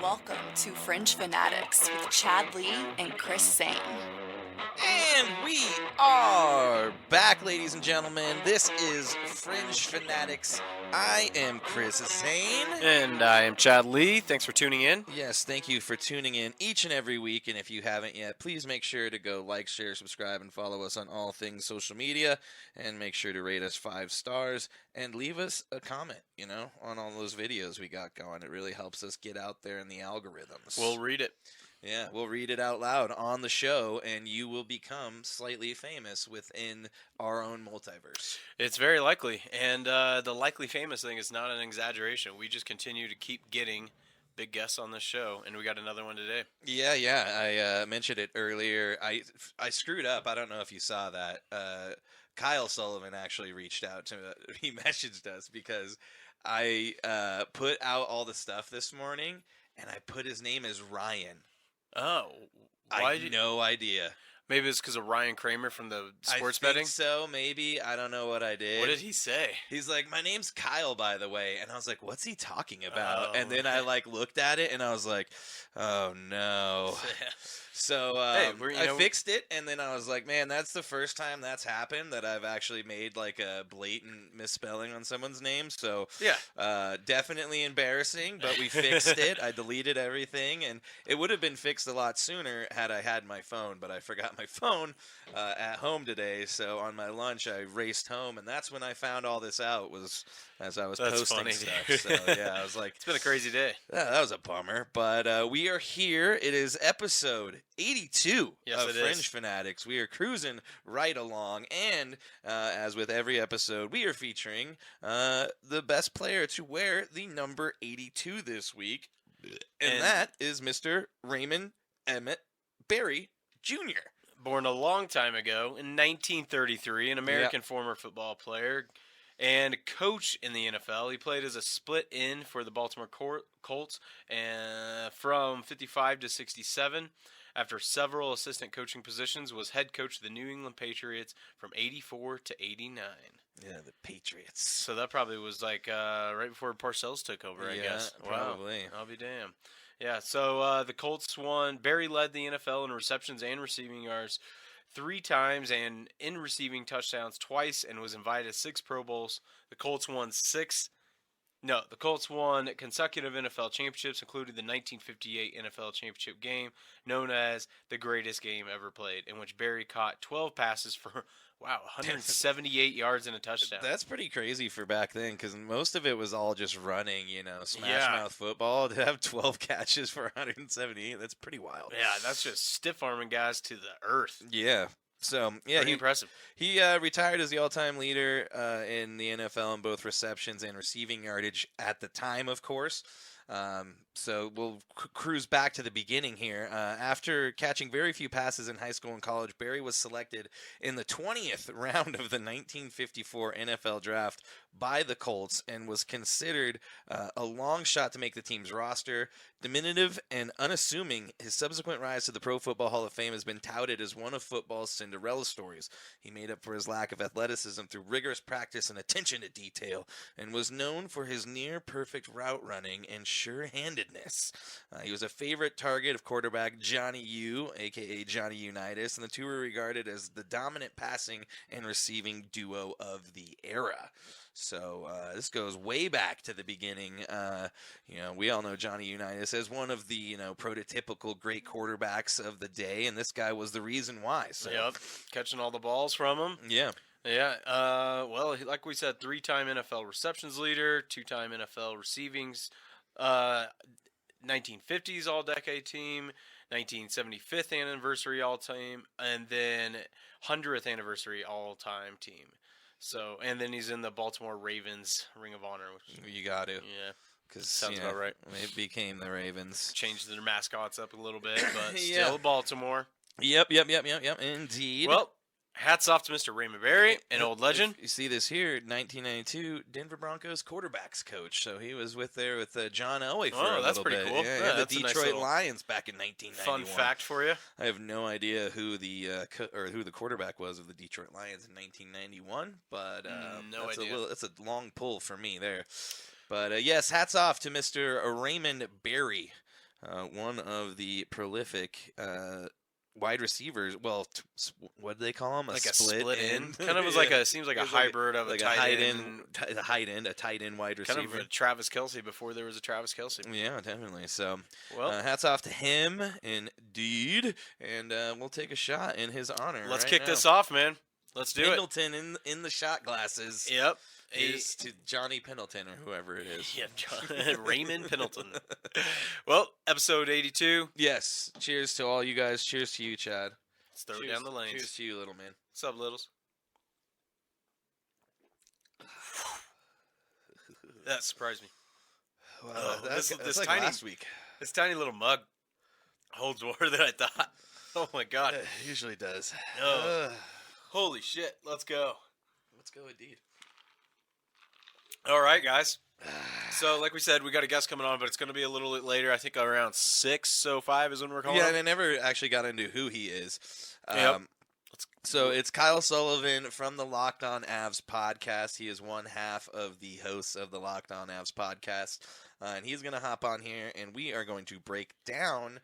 Welcome to Fringe Fanatics with Chad Lee and Chris Sane. And we are back, ladies and gentlemen. This is Fringe Fanatics. I am Chris Sane. And I am Chad Lee. Thanks for tuning in. Yes, thank you for tuning in each and every week. And if you haven't yet, please make sure to go like, share, subscribe, and follow us on all things social media. And make sure to rate us 5 stars and leave us a comment, on all those videos we got going. It really helps us get out there in the algorithms. We'll read it. Yeah, we'll read it out loud on the show, and you will become slightly famous within our own multiverse. It's very likely, and the likely famous thing is not an exaggeration. We just continue to keep getting big guests on this show, and we got another one today. Yeah, I mentioned it earlier. I screwed up. I don't know if you saw that. Kyle Sullivan actually reached out to he messaged us because I put out all the stuff this morning, and I put his name as Ryan. Oh, I had no idea. Maybe it's because of Ryan Kramer from the sports betting. I think betting? so, maybe. I don't know what I did. What did he say? He's like, my name's Kyle, by the way. And I was like, what's he talking about? And then I looked at it, and I was like, oh, no. So I fixed it, and then I was like, man, that's the first time that's happened that I've actually made like a blatant misspelling on someone's name. So yeah, definitely embarrassing, but we fixed it. I deleted everything, and it would have been fixed a lot sooner had I had my phone, but I forgot my phone at home today. So on my lunch, I raced home, and that's when I found all this out was as I was posting funny, stuff. So yeah, I was like, it's been a crazy day. Yeah, that was a bummer, but we are here. It is episode 82 of Fringe Fanatics. We are cruising right along, and as with every episode, we are featuring the best player to wear the number 82 this week, and that is Mr. Raymond Emmett Berry Jr. Born a long time ago in 1933, an American former football player and coach in the NFL. He played as a split end for the Baltimore Colts from 55 to 67. After several assistant coaching positions, was head coach of the New England Patriots from 84 to 89. Yeah, the Patriots. So that probably was like right before Parcells took over, I guess. Probably. Wow. I'll be damned. Yeah, so the Colts won. Barry led the NFL in receptions and receiving yards 3 times and in receiving touchdowns twice, and was invited to 6 Pro Bowls. The Colts won consecutive NFL championships, including the 1958 NFL championship game, known as the greatest game ever played, in which Barry caught 12 passes for 178 yards and a touchdown. That's pretty crazy for back then, because most of it was all just running, smash mouth football. To have 12 catches for 178, that's pretty wild. Yeah, that's just stiff-arming guys to the earth. Yeah. So, yeah, pretty impressive. He retired as the all-time leader in the NFL in both receptions and receiving yardage at the time, of course. So we'll cruise back to the beginning here. After catching very few passes in high school and college, Barry was selected in the 20th round of the 1954 NFL draft by the Colts and was considered a long shot to make the team's roster. Diminutive and unassuming, his subsequent rise to the Pro Football Hall of Fame has been touted as one of football's Cinderella stories. He made up for his lack of athleticism through rigorous practice and attention to detail, and was known for his near-perfect route running and sure-handedness. He was a favorite target of quarterback Johnny U, a.k.a. Johnny Unitas, and the two were regarded as the dominant passing and receiving duo of the era. So this goes way back to the beginning. We all know Johnny Unitas as one of the prototypical great quarterbacks of the day, and this guy was the reason why. So. Yep, catching all the balls from him. Yeah. Yeah. Well, like we said, 3-time NFL receptions leader, 2-time NFL receivings, 1950s All-Decade Team, 1975th anniversary All-Time, and then 100th anniversary All-Time Team. So, and then he's in the Baltimore Ravens Ring of Honor. You got to. Yeah. Because sounds about right. It became the Ravens. Changed their mascots up a little bit, but still Baltimore. Yep. Indeed. Well, hats off to Mr. Raymond Berry, an old legend. You see this here, 1992, Denver Broncos quarterbacks coach. So he was with John Elway for a little bit. That's pretty cool. Yeah, the Detroit Lions back in 1991. Fun fact for you. I have no idea who the quarterback was of the Detroit Lions in 1991, but that's a long pull for me there. But yes, hats off to Mr. Raymond Berry. one of the prolific wide receivers. Well, what do they call him? Like a split end. Kind of was Yeah. seems like It a was hybrid of a tight end. A tight end wide receiver. Kind of a Travis Kelce before there was a Travis Kelce. Yeah, definitely. So, Well, hats off to him, indeed. And we'll take a shot in his honor. let's right kick now. this off, man. Let's do Pendleton in the shot glasses. it. Yep. Is to Johnny Pendleton or whoever it is. Yeah, Raymond Pendleton. Well, episode 82. Yes. Cheers to all you guys. Cheers to you, Chad. Let's throw it Cheers, down the lanes. Cheers to you, little man. What's up, littles? That surprised me. Wow, Oh, that's this like tiny- last week. This tiny little mug holds more than I thought. Oh my god. It usually does. Oh. Holy shit. Let's go. Let's go, indeed. All right, guys. So, like we said, we got a guest coming on, but it's going to be a little bit later. I think around 6, so 5 is when we're calling Yeah, him. and I never actually got into who he is. Yep. So it's Kyle Sullivan from the Locked On Avs podcast. He is one half of the hosts of the Locked On Avs podcast. And he's going to hop on here, and we are going to break down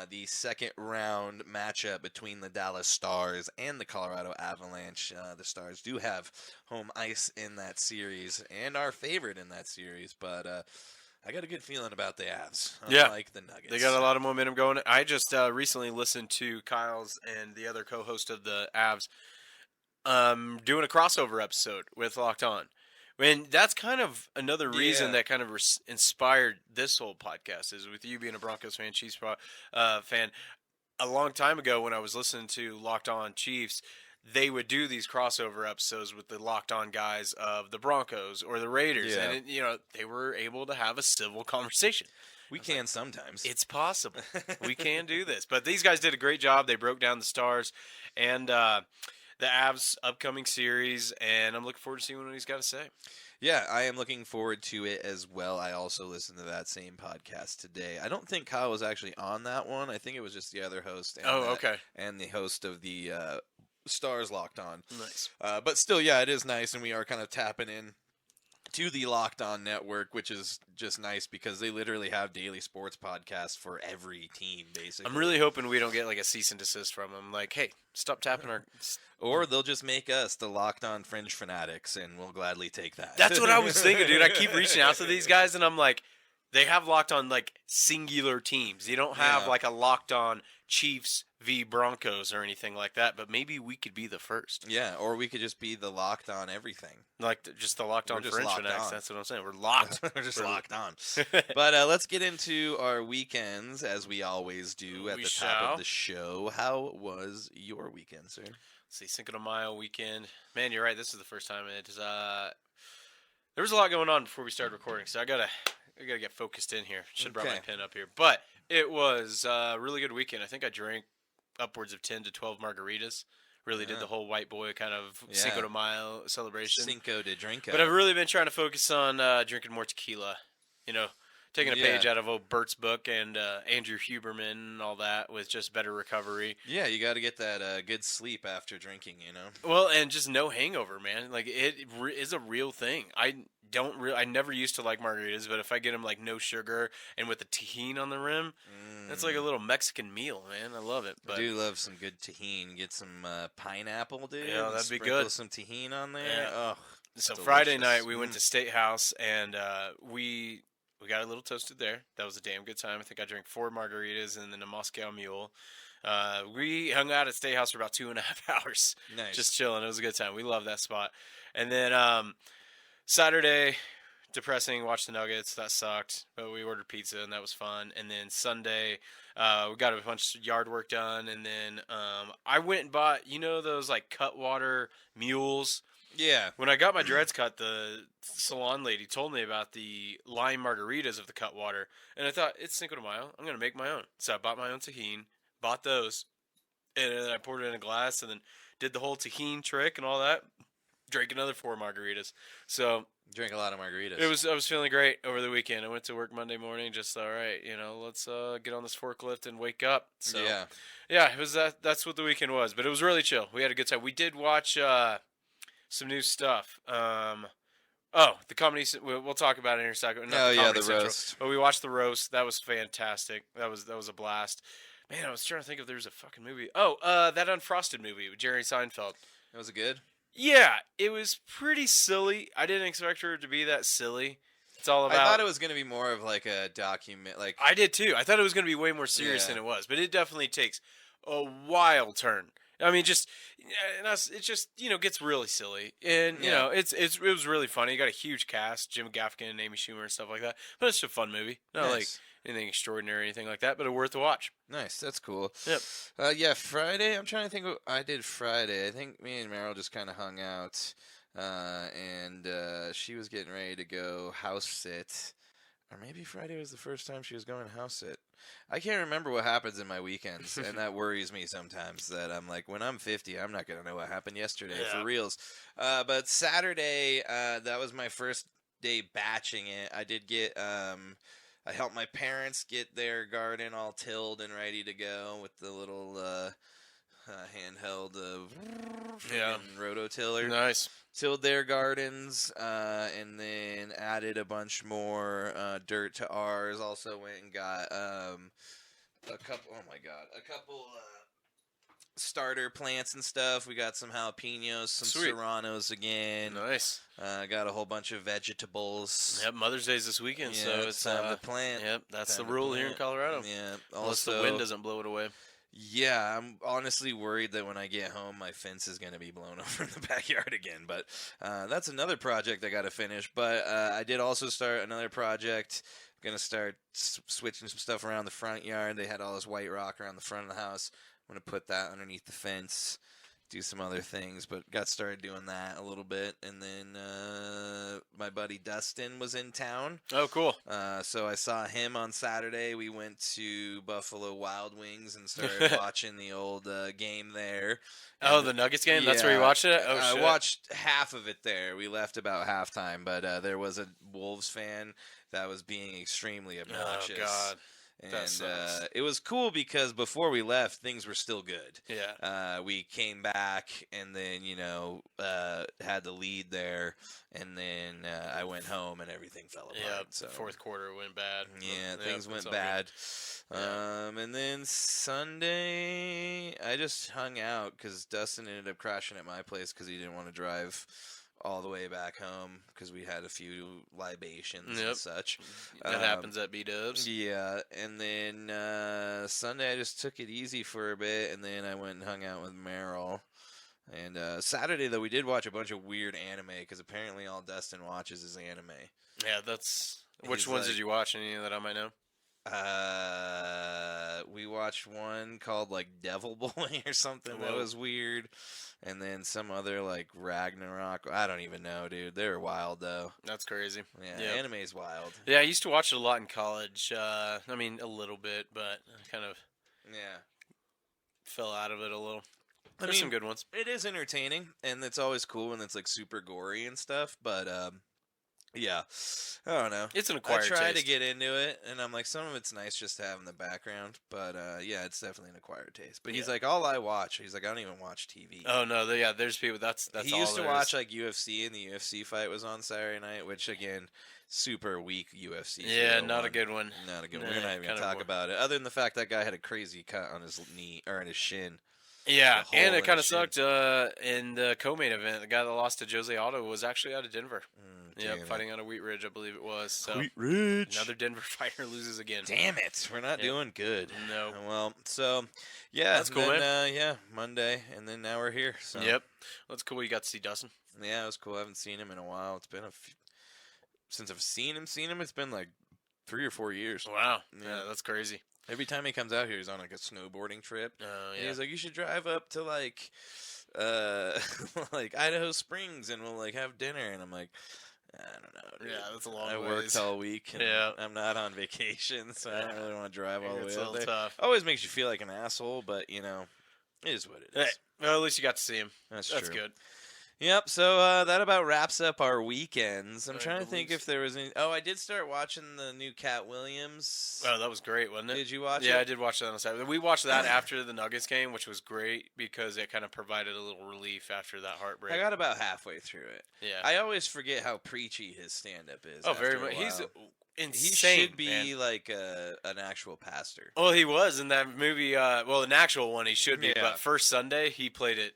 the second round matchup between the Dallas Stars and the Colorado Avalanche. The Stars do have home ice in that series and are favored in that series, but I got a good feeling about the Avs. Yeah. Unlike the Nuggets. They got a lot of momentum going. I just recently listened to Kyle's and the other co-host of the Avs doing a crossover episode with Locked On. And that's kind of another reason Yeah. that kind of inspired this whole podcast is with you being a Broncos fan, Chiefs fan. A long time ago when I was listening to Locked On Chiefs, they would do these crossover episodes with the Locked On guys of the Broncos or the Raiders. Yeah. And, they were able to have a civil conversation. We can sometimes. It's possible. We can do this. But these guys did a great job. They broke down the Stars and the Avs upcoming series, and I'm looking forward to seeing what he's got to say. Yeah, I am looking forward to it as well. I also listened to that same podcast today. I don't think Kyle was actually on that one. I think it was just the other host. And okay. And the host of the Stars Locked On. Nice. But still, yeah, it is nice, and we are kind of tapping in to the Locked On Network, which is just nice because they literally have daily sports podcasts for every team, basically. I'm really hoping we don't get like a cease and desist from them. Like, hey, stop tapping our... Or they'll just make us the Locked On Fringe Fanatics, and we'll gladly take that. That's what I was thinking, dude. I keep reaching out to these guys, and I'm like, they have Locked On, like, singular teams. You don't have, Yeah. like, a Locked On Chiefs v. Broncos or anything like that, but maybe we could be the first. Yeah, or we could just be the Locked On everything. Like, just the Locked We're On just French locked Fanatics. on. That's what I'm saying. We're locked. We're just We're- locked on. But let's get into our weekends, as we always do at We the top shall. of the show. How was your weekend, sir? See, Cinco de Mayo weekend. Man, you're right. This is the first time it is. There was a lot going on before we started recording, so I gotta get focused in here. Should have brought my Okay. pen up here, but it was a really good weekend. I think I drank upwards of 10 to 12 margaritas. Really did Yeah. the whole white boy kind of Yeah. Cinco de Mayo celebration. Cinco de Drinko. But I've really been trying to focus on drinking more tequila. Taking a Yeah. page out of old Bert's book and Andrew Huberman and all that with just better recovery. Yeah, you got to get that good sleep after drinking, Well, and just no hangover, man. Like it is a real thing. I never used to like margaritas, but if I get them like no sugar and with the tahini on the rim, that's like a little Mexican meal, man. I love it. But I do love some good tahini. Get some pineapple, dude. Yeah, and that'd be sprinkle good. some tahini on there. Yeah. Oh, so delicious. Friday night we went to State House and we got a little toasted there. That was a damn good time. I think I drank 4 margaritas and then a Moscow Mule. We hung out at State House for about 2.5 hours. Nice. Just chilling. It was a good time. We love that spot. And then Saturday, depressing, watched the Nuggets. That sucked. But we ordered pizza, and that was fun. And then Sunday, we got a bunch of yard work done. And then I went and bought, those like Cutwater mules. Yeah. When I got my dreads cut, the salon lady told me about the lime margaritas of the Cutwater. And I thought, it's Cinco de Mayo. I'm going to make my own. So I bought my own tahini, bought those, and then I poured it in a glass and then did the whole tahini trick and all that. Drank another 4 margaritas. So Drank a lot of margaritas. I was feeling great over the weekend. I went to work Monday morning, just all right, let's get on this forklift and wake up. So yeah, it was that's what the weekend was. But it was really chill. We had a good time. We did watch some new stuff. Oh, the comedy. We'll talk about it in a second. Not the Comedy the Central, roast. but we watched the roast. That was fantastic. That was a blast. Man, I was trying to think if there's a fucking movie. Oh, that Unfrosted movie with Jerry Seinfeld. Was it good? Yeah, it was pretty silly. I didn't expect her to be that silly. It's all about. I thought it was gonna be more of like a document. Like I did too. I thought it was going to be way more serious than it was, but it definitely takes a wild turn. I mean, it just gets really silly, and it was really funny. You got a huge cast: Jim Gaffigan, Amy Schumer, and stuff like that. But it's just a fun movie, not like anything extraordinary or anything like that, but worth a watch. Nice, that's cool. Yep. Yeah, Friday. I'm trying to think what I did Friday. I think me and Meryl just kind of hung out, and she was getting ready to go house sit. Or maybe Friday was the first time she was going house sit. I can't remember what happens in my weekends, and that worries me sometimes. That I'm like, when I'm 50, I'm not gonna know what happened yesterday for reals. But Saturday, that was my first day batching it. I did get, I helped my parents get their garden all tilled and ready to go with the little handheld rototiller. Nice. Tilled their gardens, and then added a bunch more dirt to ours. Also went and got a couple. Oh my god, a couple starter plants and stuff. We got some jalapenos, some serranos again. Nice. Got a whole bunch of vegetables. Yep, Mother's Day's this weekend, so it's time to plant. Yep, that's the rule here in Colorado. Yeah, unless the wind doesn't blow it away. Yeah, I'm honestly worried that when I get home, my fence is going to be blown over in the backyard again. But that's another project I got to finish. But I did also start another project. I'm going to start switching some stuff around the front yard. They had all this white rock around the front of the house. I'm going to put that underneath the fence, do some other things. But got started doing that a little bit. And then my buddy Dustin was in town. Oh, cool. So I saw him on Saturday. We went to Buffalo Wild Wings and started watching the old game there. Oh, the Nuggets game? That's where you watched it? Oh, shit. I watched half of it there. We left about halftime, but there was a Wolves fan that was being extremely obnoxious. Oh, God. And it was cool because before we left, things were still good. Yeah. We came back and then, had the lead there. And then I went home and everything fell apart. Yeah, so. fourth quarter went bad. Yeah, things went bad. And then Sunday, I just hung out because Dustin ended up crashing at my place because he didn't want to drive all the way back home because we had a few libations and such. That happens at B-dubs. Yeah, and then Sunday I just took it easy for a bit, and then I went and hung out with Meryl. And Saturday, though, we did watch a bunch of weird anime because apparently all Dustin watches is anime. Yeah, that's... Which ones did you watch? Any that I might know? We watched one called like Devil Boy or something. That was weird. And then some other like Ragnarok. I don't even know, dude. They were wild though. That's crazy. Yeah, anime's wild. Yeah, I used to watch it a lot in college. I mean, a little bit, but I kind of fell out of it a little. There's some good ones. It is entertaining, and it's always cool when it's like super gory and stuff. But yeah, I don't know. It's an acquired taste. I try to get into it, and I'm like, some of it's nice just to have in the background. But yeah, it's definitely an acquired taste. But he's like, all I watch. He's like, I don't even watch TV. Oh no, there's people. That's he all used to watch like UFC, and the UFC fight was on Saturday night, which again, super weak UFC. Yeah, not a good one. Not a good one. We're not even gonna talk about it. Other than the fact that guy had a crazy cut on his knee or on his shin. Yeah, and it kind of sucked in the co-main event. The guy that lost to Jose Aldo was actually out of Denver. Fighting out of Wheat Ridge, I believe it was. So Wheat Ridge. Another Denver fighter loses again. Damn it, we're not doing good. No. Well, so yeah, that's cool, man. Yeah, Monday, and then now we're here. So. Yep, that's cool. You got to see Dustin. Yeah, it was cool. I haven't seen him in a while. It's been since I've seen him. It's been like 3 or 4 years. Wow. Yeah, that's crazy. Every time he comes out here, he's on like a snowboarding trip. Oh, yeah. And he's like, you should drive up to like like Idaho Springs and we'll like have dinner. And I'm like, I don't know. Dude. Yeah, that's a long I ways. worked all week. And I'm not on vacation, so I don't really want to drive all the way up there. Tough. Always makes you feel like an asshole, but it is what it is. Hey, well, at least you got to see him. That's true. That's good. Yep. So that about wraps up our weekends. I'm I trying to think believe if there was any. Oh, I did start watching the new Cat Williams. Oh, that was great, wasn't it? Did you watch it? Yeah, I did watch that on Saturday. We watched that after the Nuggets game, which was great because it kind of provided a little relief after that heartbreak. I got about halfway through it. Yeah. I always forget how preachy his stand-up is. Oh, very after a much. He's while. insane. He should be man. like an actual pastor. Well, he was in that movie. Well, an actual one, he should be. Yeah. But First Sunday, he played it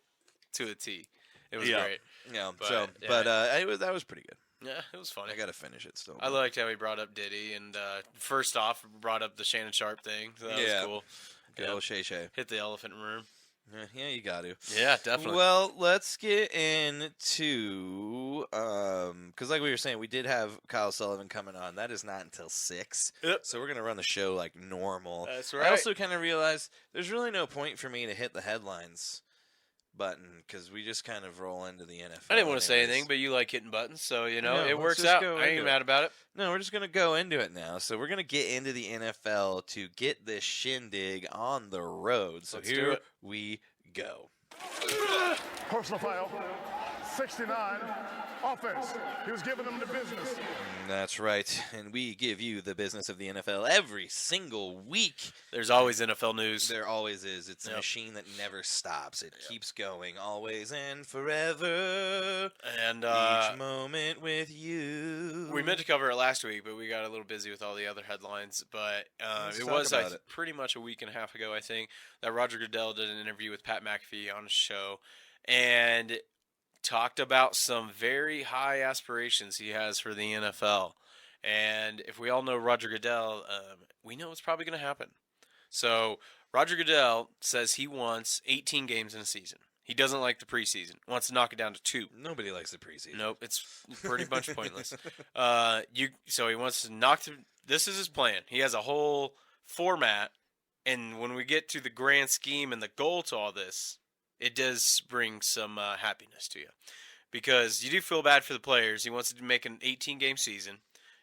to a T. It was great. Yeah. But, That was pretty good. Yeah, it was funny. I gotta finish it still. I liked how he brought up Diddy and first off brought up the Shannon Sharp thing. So that was cool. Good old Shay Shay. Hit the elephant room. Yeah, you got to. Yeah, definitely. Well, let's get into because like we were saying, we did have Kyle Sullivan coming on. That is not until 6. Yep. So we're gonna run the show like normal. That's I right. also kind of realized there's really no point for me to hit the headlines button because we just kind of roll into the NFL. I didn't want to say anyways. anything, but you like hitting buttons, so Yeah, it let's works just out. go I ain't into mad about it. No, we're just going to go into it now. So we're going to get into the NFL to get this shindig on the road. So Let's do here it. we go. Personal foul. 69. Offense. He was giving them the business. That's right. And we give you the business of the NFL every single week. There's always NFL news. There always is. It's a Yep. machine that never stops. It keeps going always and forever. And Each moment with you. we meant to cover it last week, but we got a little busy with all the other headlines. But Let's it talk was about it. pretty much a week and a half ago, I think, that Roger Goodell did an interview with Pat McAfee on his show and talked about some very high aspirations he has for the NFL. And if we all know Roger Goodell, we know it's probably going to happen. So Roger Goodell says he wants 18 games in a season. He doesn't like the preseason. Wants to knock it down to 2. Nobody likes the preseason. Nope, it's pretty much pointless. So he wants to this is his plan. He has a whole format, and when we get to the grand scheme and the goal to all this, it does bring some happiness to you. Because you do feel bad for the players. He wants to make an 18-game season.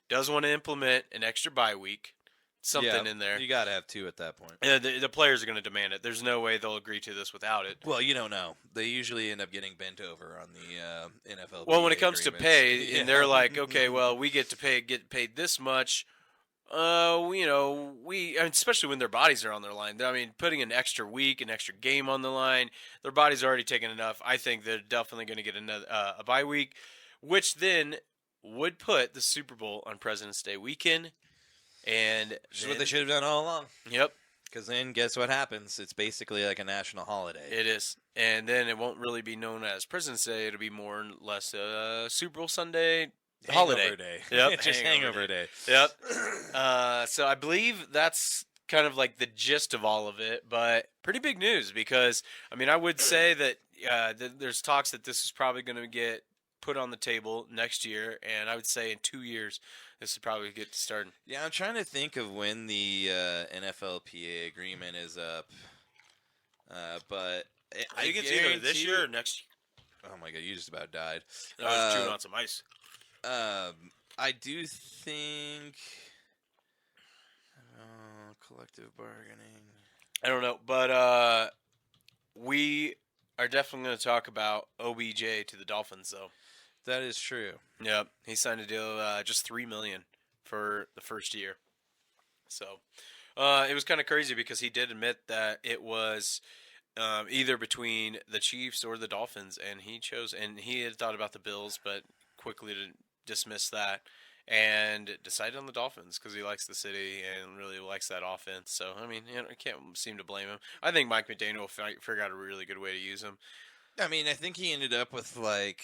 Does want to implement an extra bye week. Something in there. You got to have 2 at that point. The players are going to demand it. There's no way they'll agree to this without it. Well, you don't know. They usually end up getting bent over on the NFL. Well, when it comes to pay, Yeah. and they're like, okay, well, we get paid this much. Especially when their bodies are on their line. I mean, putting an extra week, an extra game on the line, their body's already taken enough. I think they're definitely going to get another a bye week, which then would put the Super Bowl on President's Day weekend. And Which is what they should have done all along. Yep, Because then guess what happens? It's basically like a national holiday. it is. And then it won't really be known as President's Day. It'll be more or less Super Bowl Sunday holiday. Hangover day. Yep, Just hangover day. Yep. So I believe that's kind of like the gist of all of it, but pretty big news because, I mean, I would say that there's talks that this is probably going to get put on the table next year, and I would say in 2 years this would probably get started. Yeah, I'm trying to think of when the NFLPA agreement is up. But I think it's either this year or next year. Oh my god, you just about died. I was chewing on some ice. I do think collective bargaining. I don't know, but we are definitely going to talk about OBJ to the Dolphins, though. That is true. Yep, he signed a deal just $3 million for the first year. So it was kind of crazy because he did admit that it was either between the Chiefs or the Dolphins, and he chose. And he had thought about the Bills, but quickly dismissed that and decided on the Dolphins because he likes the city and really likes that offense. So I mean, I can't seem to blame him. I think Mike McDaniel will figure out a really good way to use him. I mean, I think he ended up with like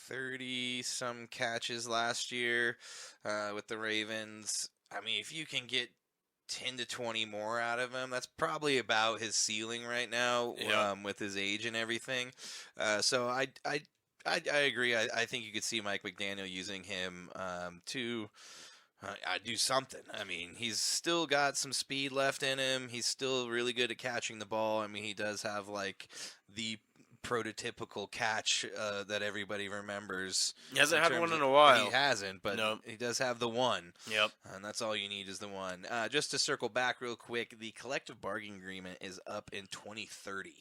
30-some catches last year with the Ravens. I mean, if you can get 10 to 20 more out of him, that's probably about his ceiling right now with his age and everything. So I agree. I think you could see Mike McDaniel using him to do something. I mean, he's still got some speed left in him. He's still really good at catching the ball. I mean, he does have like the prototypical catch that everybody remembers. He hasn't had one in a while. He hasn't, but Nope. he does have the one. Yep. And that's all you need is the one. Just to circle back real quick, the collective bargaining agreement is up in 2030.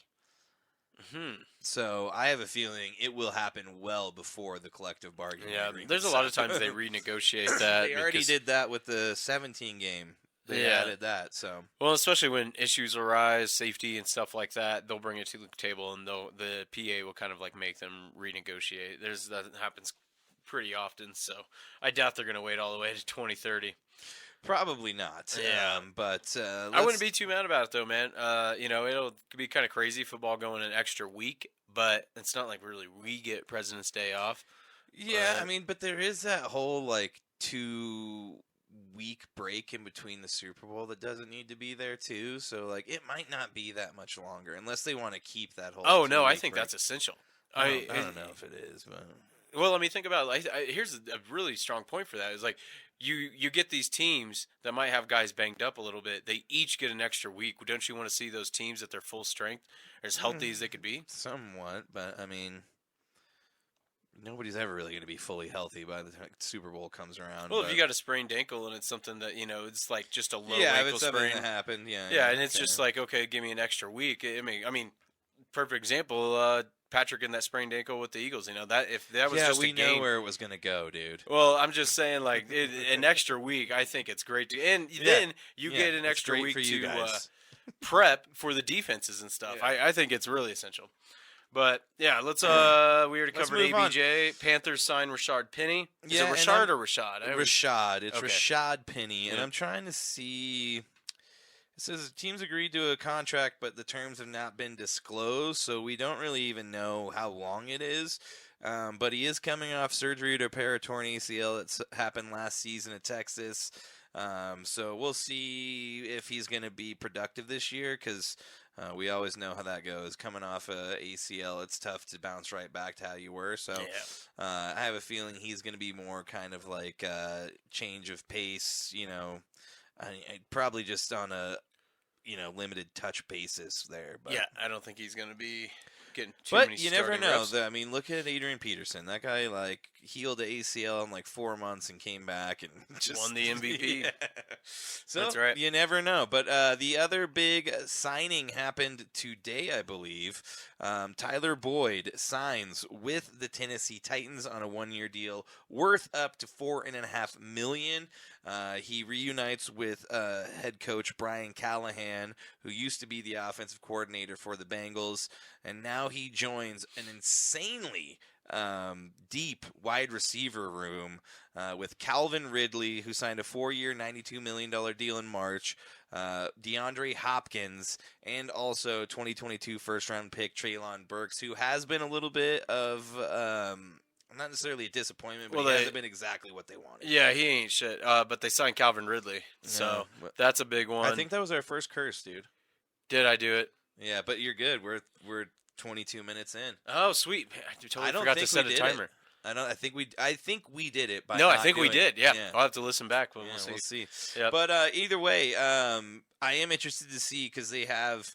So I have a feeling it will happen well before the collective bargaining agreement. There's a lot of times they renegotiate that. They already did that with the 17 game. They added that, so. Well, especially when issues arise, safety and stuff like that, they'll bring it to the table, and the PA will kind of like make them renegotiate. That happens pretty often, so I doubt they're going to wait all the way to 2030. Probably not. Yeah. But I wouldn't be too mad about it, though, man. It'll be kind of crazy football going an extra week, but it's not like really we get President's Day off. Yeah, but there is that whole, like, 2-week break in between the Super Bowl that doesn't need to be there, too. So, like, it might not be that much longer, unless they want to keep that whole Oh, no, I 2-week think break. that's essential. I don't know if it is, but... Well, think about it. Here's a really strong point for that. Is like you get these teams that might have guys banged up a little bit. They each get an extra week. Don't you want to see those teams at their full strength, as healthy as they could be? Somewhat, but nobody's ever really going to be fully healthy by the time Super Bowl comes around. Well, if you got a sprained ankle and it's something that it's like just a low ankle if it's something sprain that happened, and it's just like, okay, give me an extra week. I mean, perfect example. Patrick in that sprained ankle with the Eagles. That if that was just a game, we know where it was going to go, dude. Well, I'm just saying, like an extra week. I think it's great to, and then you get an extra week to prep for the defenses and stuff. I think it's really essential. But yeah, let's we already covered ABJ. Panthers signed Rashard Penny. Is it Rashard or Rashad? Rashad. It's okay. Rashad Penny, and I'm trying to see. It says teams agreed to a contract, but the terms have not been disclosed, so we don't really even know how long it is. But he is coming off surgery to repair a torn ACL that happened last season at Texas. So we'll see if he's going to be productive this year, because we always know how that goes. Coming off a ACL, it's tough to bounce right back to how you were. So I have a feeling he's going to be more kind of like a change of pace, probably just on a limited touch basis there. But I don't think he's going to be getting too many. But you never know. Reps. Look at Adrian Peterson. That guy healed the ACL in 4 months and came back and just won the MVP. Yeah. So that's right. You never know. But the other big signing happened today, I believe. Tyler Boyd signs with the Tennessee Titans on a 1-year deal worth up to $4.5 million. He reunites with head coach Brian Callahan, who used to be the offensive coordinator for the Bengals, and now he joins an insanely deep wide receiver room with Calvin Ridley, who signed a 4-year, $92 million deal in March, DeAndre Hopkins, and also 2022 first-round pick Treylon Burks, who has been a little bit of not necessarily a disappointment, but he hasn't been exactly what they wanted. Yeah, he ain't shit. But they signed Calvin Ridley, so that's a big one. I think that was our first curse, dude. Did I do it? Yeah, but you're good. We're 22 minutes in. Oh, sweet! I totally forgot to set a timer. I think we did it. No, I think we did. Yeah. I'll have to listen back. We'll see. Yep. But either way, I am interested to see, because they have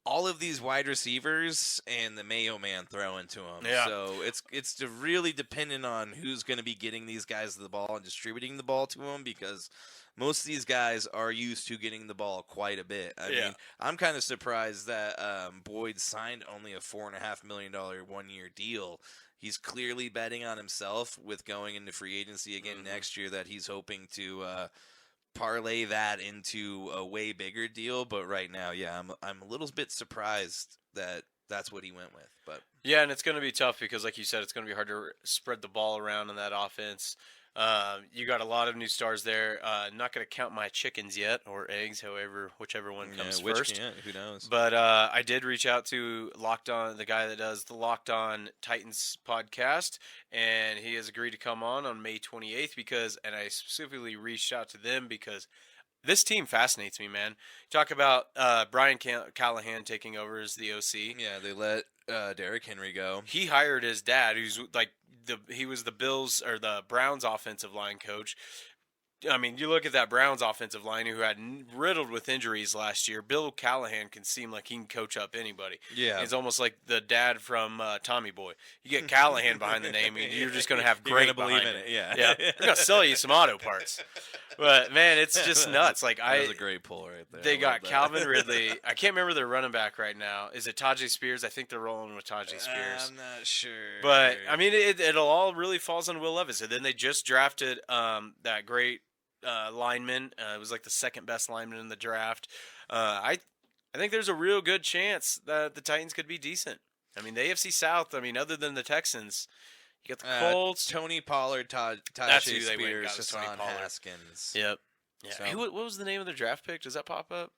all of these wide receivers and the Mayo Man throwing to them. Yeah. So it's really dependent on who's going to be getting these guys the ball and distributing the ball to them, because most of these guys are used to getting the ball quite a bit. I mean, I'm kind of surprised that Boyd signed only a $4.5 million 1-year deal. He's clearly betting on himself with going into free agency again next year, that he's hoping to parlay that into a way bigger deal. But right now, I'm a little bit surprised that that's what he went with. But yeah, and it's going to be tough because, like you said, it's going to be hard to spread the ball around in that offense. You got a lot of new stars there. Not going to count my chickens yet, or eggs, whichever one comes first. Who knows? But I did reach out to Locked On, the guy that does the Locked On Titans podcast, and he has agreed to come on May 28th and I specifically reached out to them because this team fascinates me, man. Talk about Brian Callahan taking over as the OC. Yeah, they let Derrick Henry go. He hired his dad, who's like he was the Browns offensive line coach. I mean, you look at that Browns offensive line who had riddled with injuries last year. Bill Callahan can seem like he can coach up anybody. Yeah. He's almost like the dad from Tommy Boy. You get Callahan behind the name, and you're just going to have great believe behind in it. Yeah. We're going to sell you some auto parts. But man, it's just nuts. Like That was a great pull right there. they I got love that. Calvin Ridley. I can't remember their running back right now. Is it Tajay Spears? I think they're rolling with Tajay Spears. I'm not sure. But I mean, it'll all really falls on Will Levis. And then they just drafted that great lineman. It was like the second best lineman in the draft. I think there's a real good chance that the Titans could be decent. I mean, the AFC South. I mean, other than the Texans, you got the Colts. Tony Pollard, That's Tajay who they went and Spears, got, was Tony Hassan Pollard. Haskins. Yep. Yeah. So- What was the name of their draft pick? Does that pop up?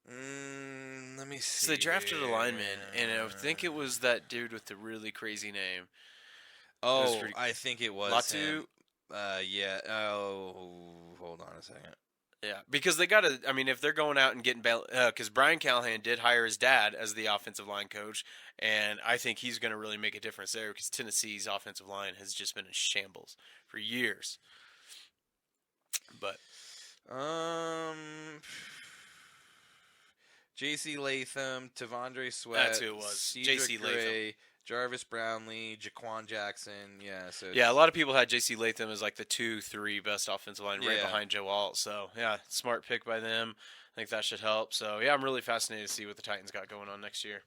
Let me see. So they drafted a lineman, and I think it was that dude with the really crazy name. Oh, pretty- I think it was Latu? him. Yeah. Oh, hold on a second. Yeah, because they got to. I mean, if they're going out and getting, because Brian Callahan did hire his dad as the offensive line coach, and I think he's going to really make a difference there because Tennessee's offensive line has just been in shambles for years. But J.C. Latham, Tavondre Sweat, That's who it was, Cedric J.C. Gray, Jarvis Brownlee, Jaquan Jackson. Yeah, so yeah, a lot of people had J.C. Latham as like the 2-3 best offensive line right Yeah. behind Joe Alt. So yeah, smart pick by them. I think that should help. So yeah, I'm really fascinated to see what the Titans got going on next year.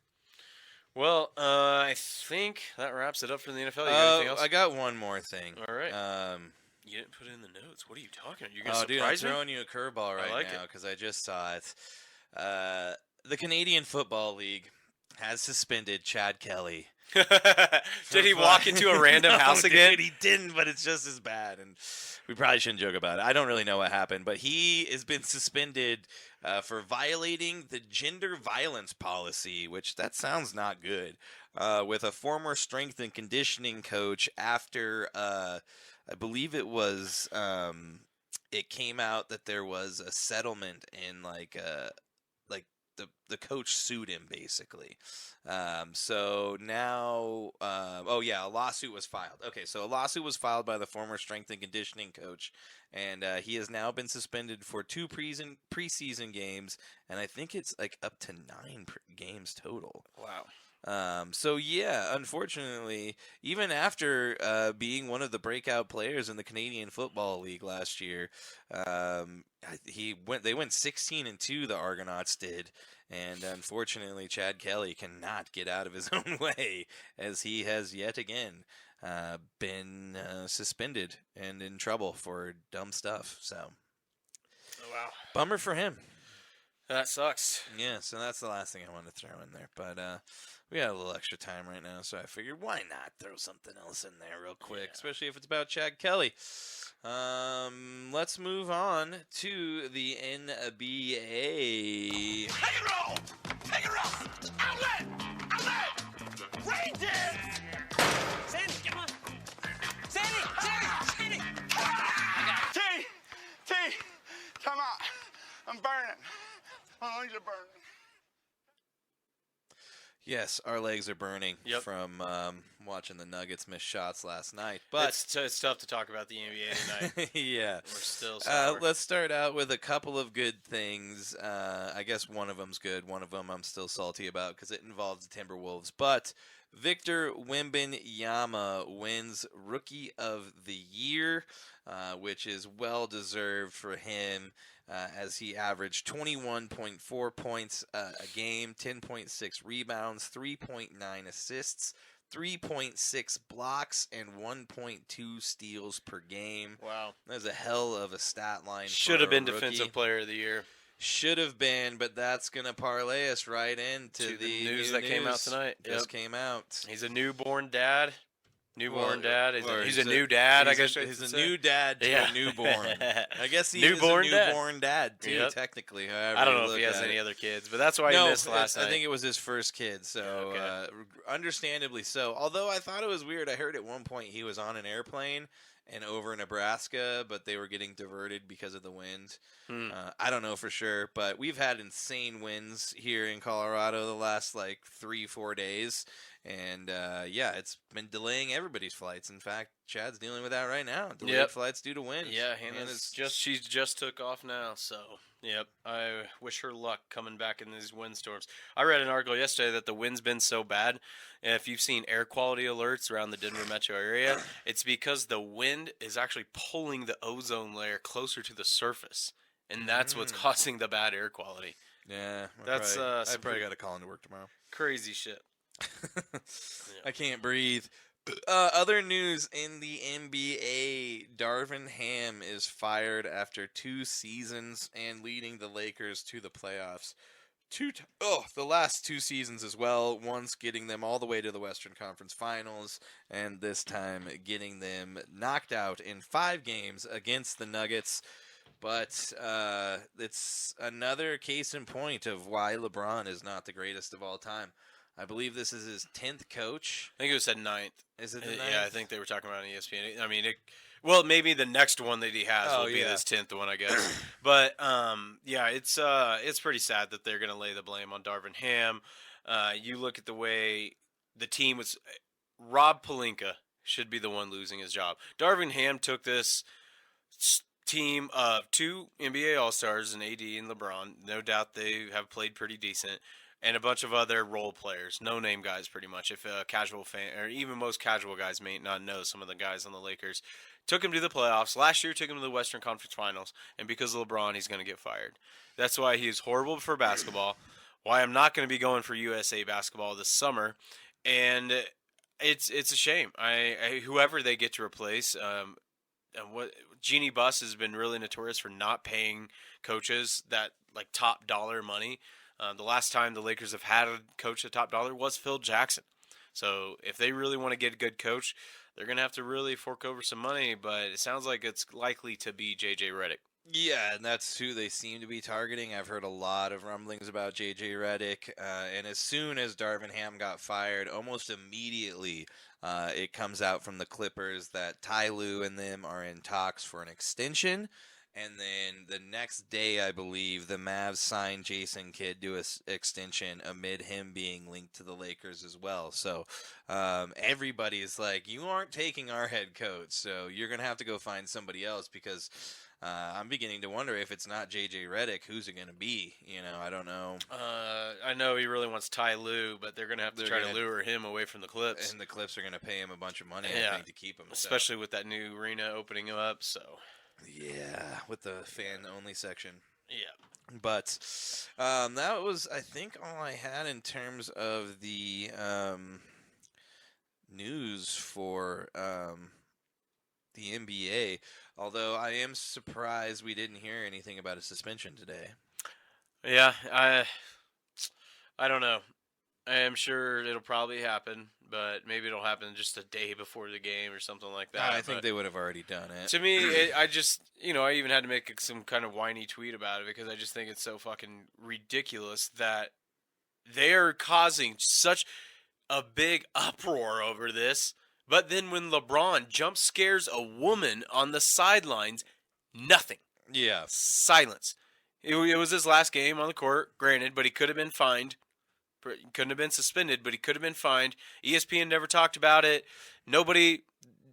Well, I think that wraps it up for the NFL. You got anything else? I got one more thing. All right. You didn't put it in the notes. What are you talking about? You're going to Oh, dude, I'm surprise me? throwing you a curveball right like now it. because I just saw it. The Canadian Football League has suspended Chad Kelly. Did he walk into a random No, house dude, again? He didn't, but it's just as bad. And we probably shouldn't joke about it. I don't really know what happened, but he has been suspended for violating the gender violence policy, which that sounds not good, with a former strength and conditioning coach after, I believe it was, it came out that there was a settlement in the coach sued him basically. So now, a lawsuit was filed. Okay, so a lawsuit was filed by the former strength and conditioning coach, and he has now been suspended for 2 preseason games, and I think it's like up to 9 games total. Wow. So yeah, unfortunately, even after being one of the breakout players in the Canadian Football League last year, they went 16-2. The Argonauts did, and unfortunately, Chad Kelly cannot get out of his own way as he has yet again been suspended and in trouble for dumb stuff. So, Oh, wow. bummer for him. That sucks. Yeah, so that's the last thing I wanted to throw in there. But we got a little extra time right now, so I figured why not throw something else in there real quick, especially if it's about Chad Kelly. Let's move on to the NBA. Take it roll! Take it roll! Outlet! Outlet! Rangers! Sandy, come on! Sandy! T! Come out. I'm burning. My lungs are burning. Yes, our legs are burning Yep. from watching the Nuggets miss shots last night. But It's tough to talk about the NBA tonight. yeah. We're still sour. Let's start out with a couple of good things. I guess one of them's good. One of them I'm still salty about because it involves the Timberwolves. But Victor Wembanyama wins Rookie of the Year, which is well-deserved for him as he averaged 21.4 points a game, 10.6 rebounds, 3.9 assists, 3.6 blocks, and 1.2 steals per game. Wow. That's a hell of a stat line. Should for have been a rookie. Defensive Player of the Year. Should have been, but that's going to parlay us right into To the the news new that came out tonight. Just Yep. came out. He's a newborn dad. Well, Dad. or He's a new dad, I guess. He's a new dad to Yeah. a newborn. I guess he Newborn is dad. a newborn dad, too, Yep. technically. However I don't you know if look he has at any it. other kids, but that's why he No, missed last night. I think it was his first kid, so Okay. understandably so. Although I thought it was weird. I heard at one point he was on an airplane and over Nebraska, but they were getting diverted because of the wind. I don't know for sure, but we've had insane winds here in Colorado the last 3-4 days. And it's been delaying everybody's flights. In fact, Chad's dealing with that right now. Delayed Yep. flights due to wind. Yeah, And Hannah's it's she just took off now, so Yep. I wish her luck coming back in these windstorms. I read an article yesterday that the wind's been so bad. And if you've seen air quality alerts around the Denver metro area, it's because the wind is actually pulling the ozone layer closer to the surface. And that's what's causing the bad air quality. Yeah, That's I some probably got to call into work tomorrow. crazy shit. I can't breathe. Other news in the NBA, Darvin Ham is fired after 2 seasons and leading the Lakers to the playoffs. The last 2 seasons as well, once getting them all the way to the Western Conference Finals, and this time getting them knocked out in 5 games against the Nuggets. But it's another case in point of why LeBron is not the greatest of all time. I believe this is his 10th coach. I think it was said 9th. Is it the 9th? Yeah, I think they were talking about it on ESPN. I mean, maybe the next one that he has will be this 10th one, I guess. But yeah, it's pretty sad that they're going to lay the blame on Darvin Ham. You look at the way the team was. Rob Pelinka should be the one losing his job. Darvin Ham took this team of 2 NBA All-Stars and AD and LeBron. No doubt they have played pretty decent. And a bunch of other role players, no-name guys pretty much. If a casual fan, or even most casual guys may not know some of the guys on the Lakers, took him to the playoffs. Last year took him to the Western Conference Finals. And because of LeBron, he's going to get fired. That's why he is horrible for basketball. Why I'm not going to be going for USA basketball this summer. And it's a shame. Whoever they get to replace, Jeannie Buss has been really notorious for not paying coaches that like top dollar money. The last time the Lakers have had a coach at top dollar was Phil Jackson. So if they really want to get a good coach, they're going to have to really fork over some money. But it sounds like it's likely to be J.J. Redick. Yeah, and that's who they seem to be targeting. I've heard a lot of rumblings about J.J. Redick. And as soon as Darvin Ham got fired, almost immediately it comes out from the Clippers that Ty Lue and them are in talks for an extension. And then the next day, I believe, the Mavs signed Jason Kidd to an extension amid him being linked to the Lakers as well. So everybody's like, you aren't taking our head coach, so you're going to have to go find somebody else because I'm beginning to wonder if it's not J.J. Redick, who's it going to be? You know, I don't know. I know he really wants Ty Lue, but they're going to have to try to lure him away from the Clips. And the Clips are going to pay him a bunch of money, I think, to keep him. Especially with that new arena opening up, so... Yeah, with the fan-only section. Yeah. But that was, I think, all I had in terms of the news for the NBA. Although I am surprised we didn't hear anything about a suspension today. Yeah, I don't know. I am sure it'll probably happen, but maybe it'll happen just a day before the game or something like that. I think they would have already done it. To me, I just, I even had to make some kind of whiny tweet about it because I just think it's so fucking ridiculous that they are causing such a big uproar over this. But then when LeBron jump scares a woman on the sidelines, nothing. Yeah. Silence. It was his last game on the court, granted, but he could have been fined. He couldn't have been suspended, but he could have been fined. ESPN never talked about it. Nobody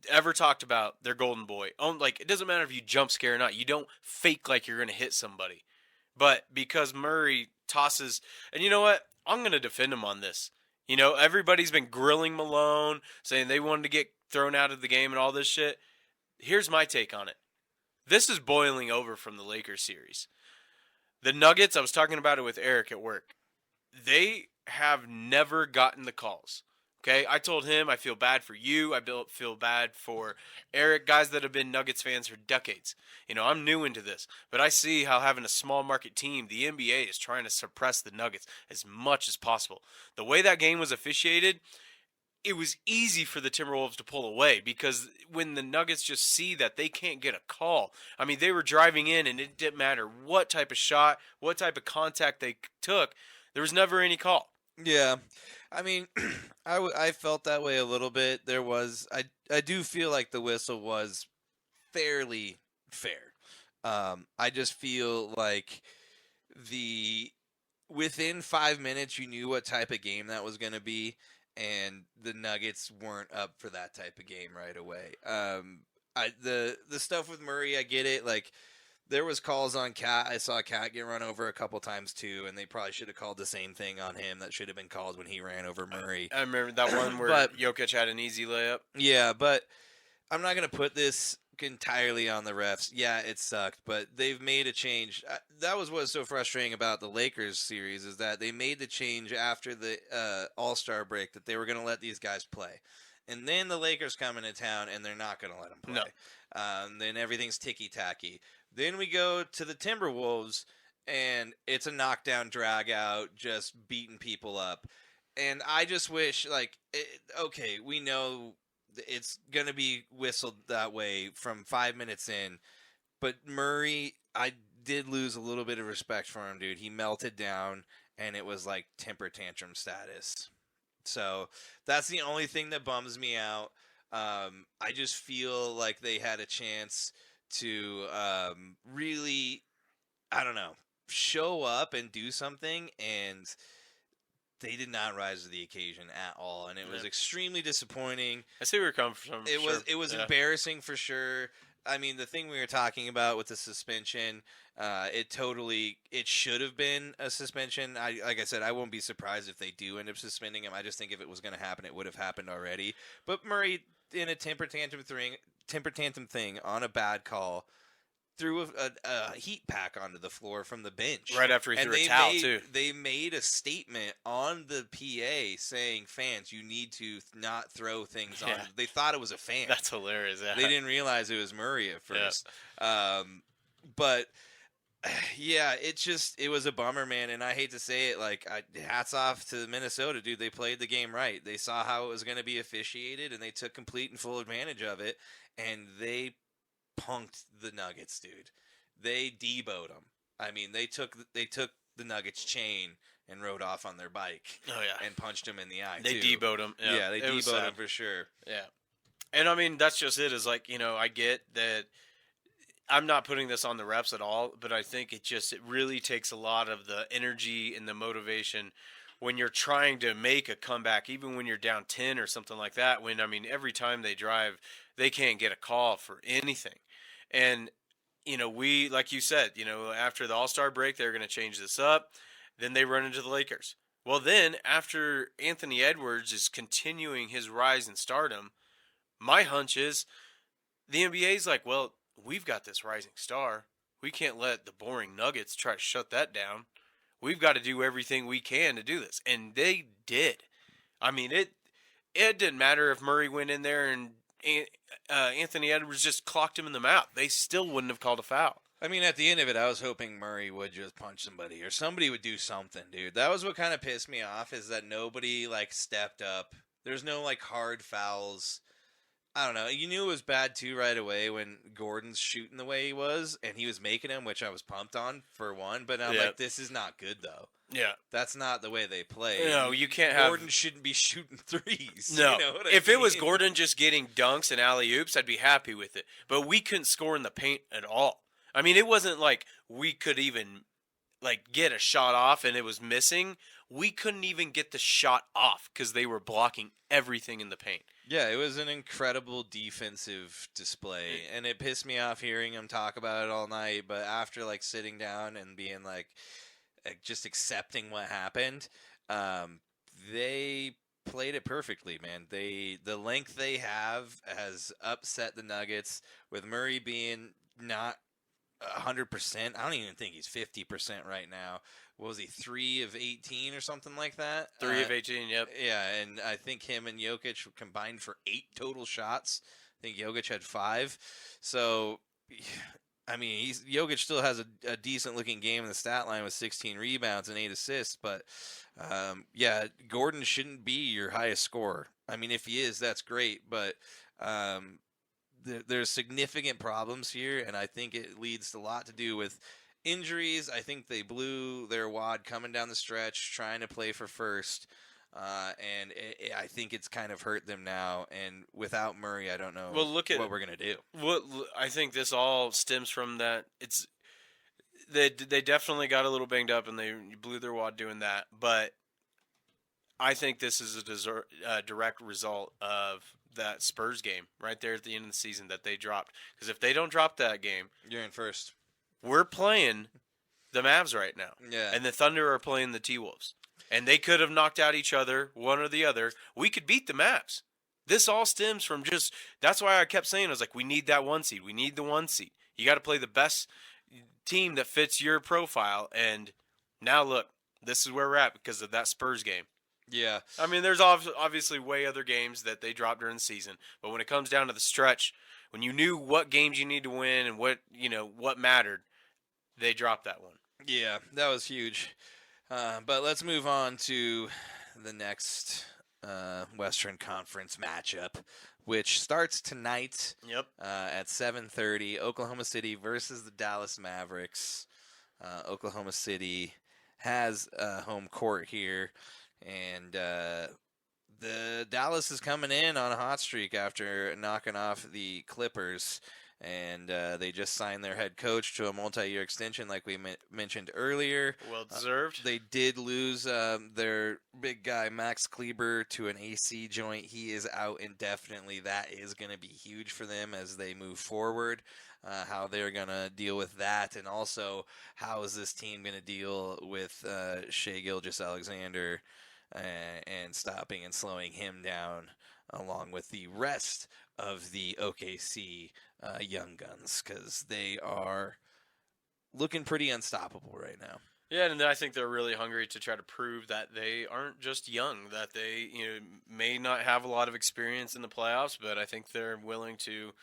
ever talked about their golden boy. It doesn't matter if you jump scare or not. You don't fake like you're going to hit somebody. But because Murray tosses, and you know what? I'm going to defend him on this. Everybody's been grilling Malone, saying they wanted to get thrown out of the game and all this shit. Here's my take on it. This is boiling over from the Lakers series. The Nuggets, I was talking about it with Eric at work. They have never gotten the calls. Okay, I told him I feel bad for you. I feel bad for Eric, guys that have been Nuggets fans for decades. I'm new into this, but I see how having a small market team, the NBA is trying to suppress the Nuggets as much as possible. The way that game was officiated, it was easy for the Timberwolves to pull away because when the Nuggets just see that they can't get a call, I mean, they were driving in and it didn't matter what type of shot, what type of contact they took. There was never any call. Yeah. I mean, I felt that way a little bit. There was, I do feel like the whistle was fairly fair. I just feel like within 5 minutes, you knew what type of game that was going to be, and the Nuggets weren't up for that type of game right away. The stuff with Murray, I get it. Like, There was calls on Cat. I saw Cat get run over a couple times too, and they probably should have called the same thing on him that should have been called when he ran over Murray. I remember that one where Jokic had an easy layup. Yeah, but I'm not going to put this entirely on the refs. Yeah, it sucked, but they've made a change. That was what's so frustrating about the Lakers series is that they made the change after the All-Star break that they were going to let these guys play. And then the Lakers come into town, and they're not going to let them play. No. Then everything's ticky-tacky. Then we go to the Timberwolves, and it's a knockdown, drag-out, just beating people up. And I just wish, okay, we know it's going to be whistled that way from 5 minutes in. But Murray, I did lose a little bit of respect for him, dude. He melted down, and it was like temper tantrum status. So that's the only thing that bums me out. I just feel like they had a chance to really, I don't know, show up and do something, and they did not rise to the occasion at all, and it was extremely disappointing. I see where you're coming from. It was embarrassing for sure. I mean, the thing we were talking about with the suspension, it should have been a suspension. Like I said, I won't be surprised if they do end up suspending him. I just think if it was going to happen, it would have happened already. But Murray, in a temper tantrum thing on a bad call, threw a heat pack onto the floor from the bench. Right after he threw a towel, too. They made a statement on the PA saying, fans, you need to not throw things on. They thought it was a fan. That's hilarious. Yeah. They didn't realize it was Murray at first. Yeah. But, yeah, it was a bummer, man. And I hate to say it, hats off to Minnesota, dude. They played the game right. They saw how it was going to be officiated, and they took complete and full advantage of it. And they punked the Nuggets, dude. They deboed them. I mean, they took the Nuggets chain and rode off on their bike. Oh yeah, and punched them in the eye. They deboed them. Yeah, they deboed them for sure. Yeah, and I mean that's just it. Is I get that. I'm not putting this on the refs at all, but I think it really takes a lot of the energy and the motivation when you're trying to make a comeback, even when you're down 10 or something like that. Every time they drive, they can't get a call for anything. And, we, like you said, after the All-Star break, they're going to change this up. Then they run into the Lakers. Well, then, after Anthony Edwards is continuing his rise in stardom, my hunch is the NBA's like, well, we've got this rising star. We can't let the boring Nuggets try to shut that down. We've got to do everything we can to do this. And they did. It didn't matter if Murray went in there and Anthony Edwards just clocked him in the mouth. They still wouldn't have called a foul. I mean, at the end of it, I was hoping Murray would just punch somebody or somebody would do something, dude. That was what kind of pissed me off is that nobody, stepped up. There's no, hard fouls. I don't know. You knew it was bad, too, right away when Gordon's shooting the way he was, and he was making them, which I was pumped on, for one. But I'm like, this is not good, though. Yeah. That's not the way they play. No, you can't have... Gordon shouldn't be shooting threes. No. You know what if I it mean? was Gordon just getting dunks and alley-oops, I'd be happy with it. But we couldn't score in the paint at all. It wasn't like we could even, get a shot off and it was missing. We couldn't even get the shot off because they were blocking everything in the paint. Yeah, it was an incredible defensive display, and it pissed me off hearing him talk about it all night, but after, sitting down and being, just accepting what happened, they played it perfectly, man. The length they have has upset the Nuggets, with Murray being not 100%. I don't even think he's 50% right now. What was he, 3 of 18 or something like that? 3 of 18, yep. Yeah, and I think him and Jokic combined for 8 total shots. I think Jokic had 5. So, Jokic still has a decent-looking game in the stat line with 16 rebounds and 8 assists. But, Gordon shouldn't be your highest scorer. If he is, that's great. But there's significant problems here, and I think it leads a lot to do with injuries. I think they blew their wad coming down the stretch, trying to play for first, and I think it's kind of hurt them now. And without Murray, I don't know what we're going to do. I think this all stems from that. They definitely got a little banged up, and they blew their wad doing that. But I think this is a direct result of that Spurs game right there at the end of the season that they dropped. Because if they don't drop that game, you're in first. we're playing the Mavs right now. Yeah. And the Thunder are playing the T-Wolves. And they could have knocked out each other, one or the other. We could beat the Mavs. This all stems from just – that's why I kept saying, I was like, we need that 1 seed. We need the 1 seed. You got to play the best team that fits your profile. And now, look, this is where we're at because of that Spurs game. Yeah. I mean, there's obviously way other games that they dropped during the season. But when it comes down to the stretch, when you knew what games you need to win and what mattered, they dropped that one. Yeah, that was huge. But let's move on to the next Western Conference matchup, which starts tonight at 7:30. Oklahoma City versus the Dallas Mavericks. Oklahoma City has home court here, and the Dallas is coming in on a hot streak after knocking off the Clippers. And they just signed their head coach to a multi-year extension like we mentioned earlier. Well deserved. They did lose their big guy, Max Kleber, to an AC joint. He is out indefinitely. That is going to be huge for them as they move forward, how they're going to deal with that. And also, how is this team going to deal with Shai Gilgeous-Alexander and stopping and slowing him down along with the rest of the OKC young guns, because they are looking pretty unstoppable right now. Yeah, and I think they're really hungry to try to prove that they aren't just young, that they may not have a lot of experience in the playoffs, but I think they're willing to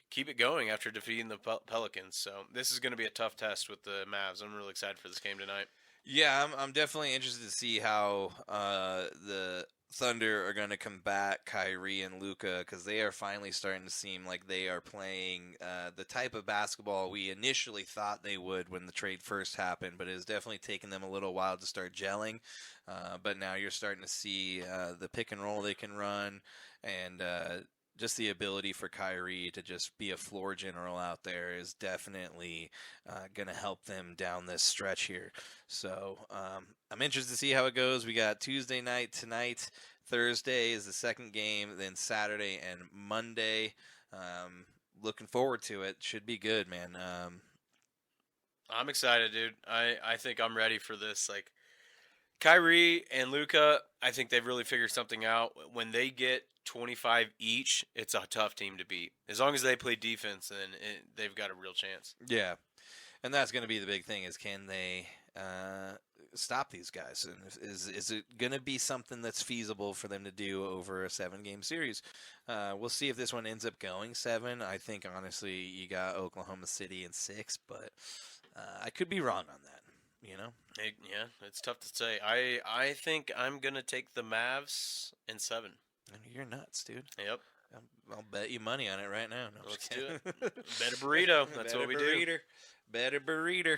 keep it going after defeating the Pelicans. So this is going to be a tough test with the Mavs. I'm really excited for this game tonight. Yeah, I'm definitely interested to see how the Thunder are going to combat Kyrie and Luka, because they are finally starting to seem like they are playing the type of basketball we initially thought they would when the trade first happened, but it has definitely taken them a little while to start gelling. But now you're starting to see the pick and roll they can run, and just the ability for Kyrie to just be a floor general out there is definitely going to help them down this stretch here. So I'm interested to see how it goes. We got Tuesday night tonight. Thursday is the second game. Then Saturday and Monday. Looking forward to it. Should be good, man. I'm excited, dude. I think I'm ready for this. Like, Kyrie and Luka, I think they've really figured something out. When they get 25 each, it's a tough team to beat. As long as they play defense, then they've got a real chance. Yeah, and that's going to be the big thing: is can they stop these guys? And is it going to be something that's feasible for them to do over a 7-game series? We'll see if this one ends up going 7. I think honestly, you got Oklahoma City in 6, but I could be wrong on that. Yeah, it's tough to say. I think I'm gonna take the Mavs in 7. You're nuts, dude. Yep. I'll bet you money on it right now. No, Let's do it. Bet a burrito. That's what we do. Bet a burrito.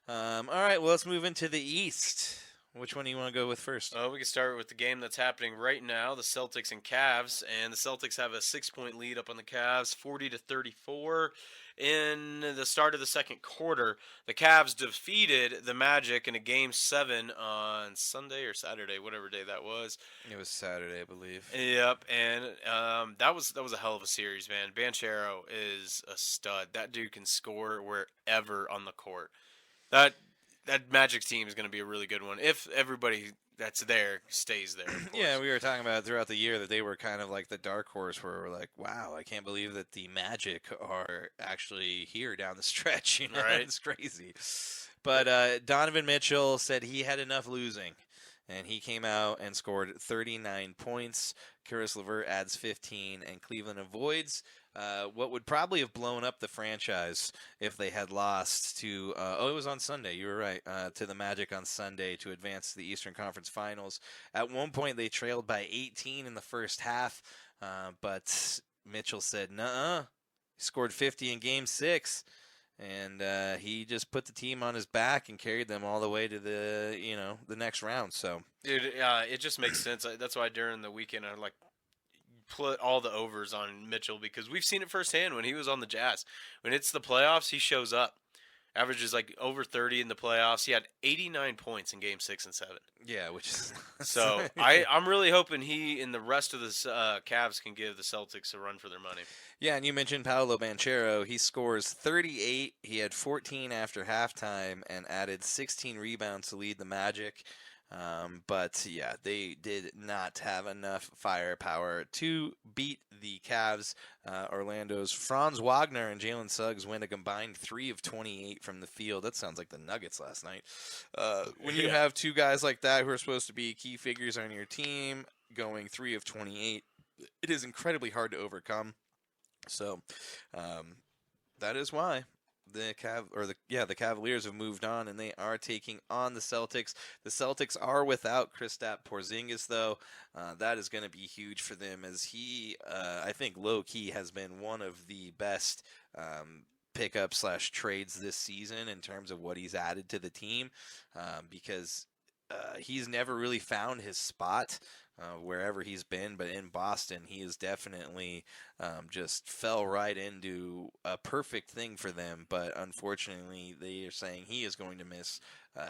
All right, well, let's move into the East. Which one do you want to go with first? We can start with the game that's happening right now, the Celtics and Cavs. And the Celtics have a 6-point lead up on the Cavs, 40-34. In the start of the second quarter, the Cavs defeated the Magic in a Game 7 on Sunday or Saturday, whatever day that was. It was Saturday, I believe. Yep, and that was a hell of a series, man. Banchero is a stud. That dude can score wherever on the court. That Magic team is going to be a really good one if everybody that's there stays there. Yeah, we were talking about it throughout the year that they were kind of like the dark horse where we're like, wow, I can't believe that the Magic are actually here down the stretch. Right? It's crazy. But Donovan Mitchell said he had enough losing, and he came out and scored 39 points. Karis LeVert adds 15, and Cleveland avoids what would probably have blown up the franchise if they had lost to it was on Sunday, you were right, to the Magic on Sunday to advance to the Eastern Conference Finals. At one point they trailed by 18 in the first half, but Mitchell said nuh-uh. He scored 50 in Game 6, and he just put the team on his back and carried them all the way to the next round. So dude, it just makes sense. That's why during the weekend I put all the overs on Mitchell, because we've seen it firsthand when he was on the Jazz. When it's the playoffs, he shows up. averages like over 30 in the playoffs. He had 89 points in Game 6 and 7. Yeah, which is So I'm really hoping he and the rest of the Cavs can give the Celtics a run for their money. Yeah, and you mentioned Paolo Banchero. He scores 38. He had 14 after halftime and added 16 rebounds to lead the Magic. But yeah, they did not have enough firepower to beat the Cavs. Orlando's Franz Wagner and Jalen Suggs went a combined 3 of 28 from the field. That sounds like the Nuggets last night. When you have two guys like that who are supposed to be key figures on your team going 3 of 28, it is incredibly hard to overcome. So that is why the Cavaliers have moved on, and they are taking on the Celtics. The Celtics are without Kristaps Porzingis, though. That is going to be huge for them, as he, I think, low-key has been one of the best pickup/trades this season in terms of what he's added to the team, because he's never really found his spot wherever he's been, but in Boston, he has definitely just fell right into a perfect thing for them. But unfortunately, they are saying he is going to miss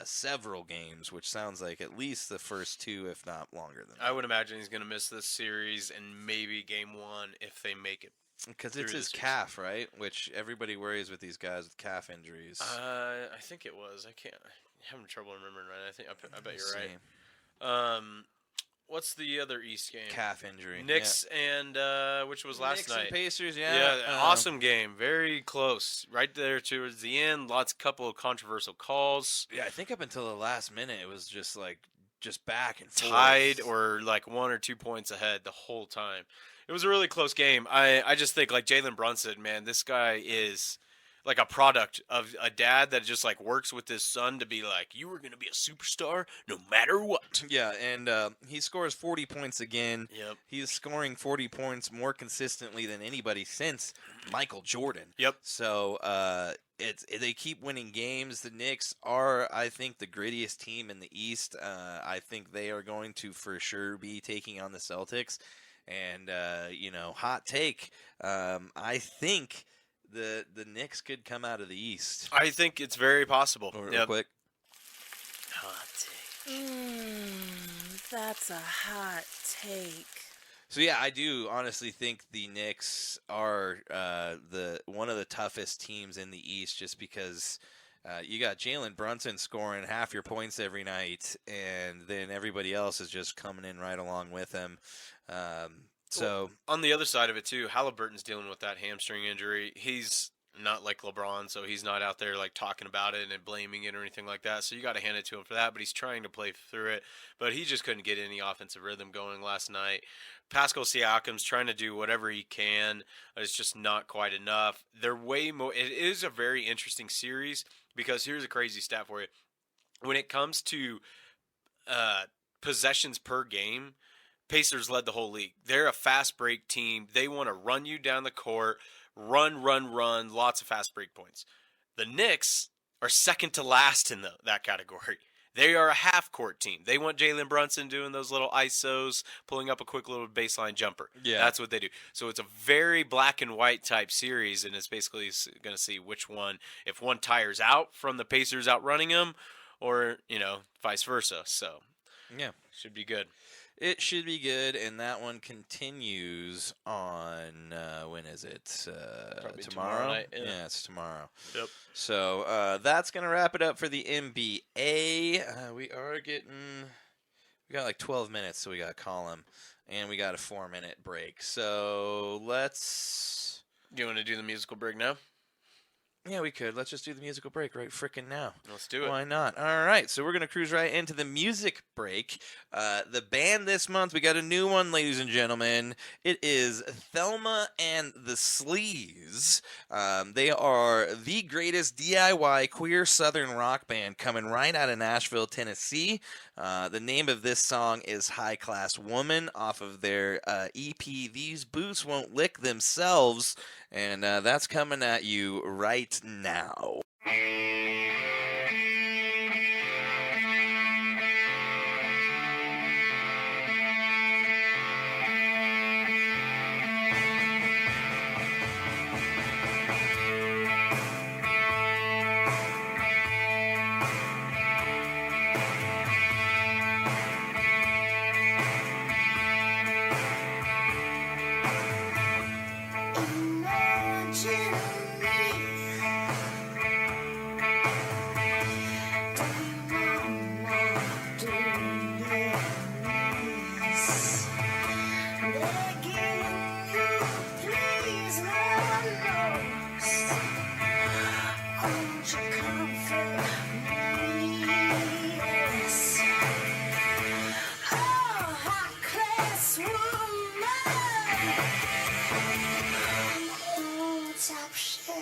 several games, which sounds like at least the first 2, if not longer than that. I would imagine he's going to miss this series and maybe Game 1 if they make it. Because it's his calf, right? Which everybody worries with these guys with calf injuries. I think it was. I'm having trouble remembering, right? I bet you're right. What's the other East game? Calf injury. Knicks and which was last Knicks night. And Pacers, yeah. Yeah, awesome game. Very close. Right there towards the end. Couple of controversial calls. Yeah, I think up until the last minute, it was just back and forth. Tied or like 1 or 2 points ahead the whole time. It was a really close game. I just think like Jalen Brunson, man, this guy is like a product of a dad that just like works with his son to be like, you are going to be a superstar no matter what. Yeah, and he scores 40 points again. Yep. He's scoring 40 points more consistently than anybody since Michael Jordan. Yep. So they keep winning games. The Knicks are, I think, the grittiest team in the East. I think they are going to for sure be taking on the Celtics. And, hot take, I think the Knicks could come out of the East. I think it's very possible. Real quick. Hot take. That's a hot take. So yeah, I do honestly think the Knicks are one of the toughest teams in the East, just because you got Jalen Brunson scoring half your points every night, and then everybody else is just coming in right along with him. So on the other side of it too, Halliburton's dealing with that hamstring injury. He's not like LeBron, so he's not out there like talking about it and blaming it or anything like that. So you got to hand it to him for that, but he's trying to play through it. But he just couldn't get any offensive rhythm going last night. Pascal Siakam's trying to do whatever he can. It's just not quite enough. They're way more. It is a very interesting series because here's a crazy stat for you. When it comes to possessions per game, Pacers led the whole league. They're a fast break team. They want to run you down the court, run, lots of fast break points. The Knicks are second to last in that category. They are a half-court team. They want Jalen Brunson doing those little ISOs, pulling up a quick little baseline jumper. Yeah. That's what they do. So it's a very black and white type series, and it's basically going to see which one, if one tires out from the Pacers outrunning them, or, vice versa. So, yeah, should be good. It should be good, and that one continues on, when is it? Probably tomorrow night. Yeah, it's tomorrow. Yep. So that's going to wrap it up for the NBA. We got like 12 minutes, so we got to call him, and we got a 4-minute break. So let's... Do you want to do the musical break now? Yeah, we could. Let's just do the musical break right frickin' now. Let's do it. Why not? All right, so we're going to cruise right into the music break. The band this month, we got a new one, ladies and gentlemen. It is THELMA and the SLEAZE. They are the greatest DIY queer southern rock band coming right out of Nashville, Tennessee. The name of this song is High Class Woman off of their EP, These Boots Won't Lick Themselves. And that's coming at you right now.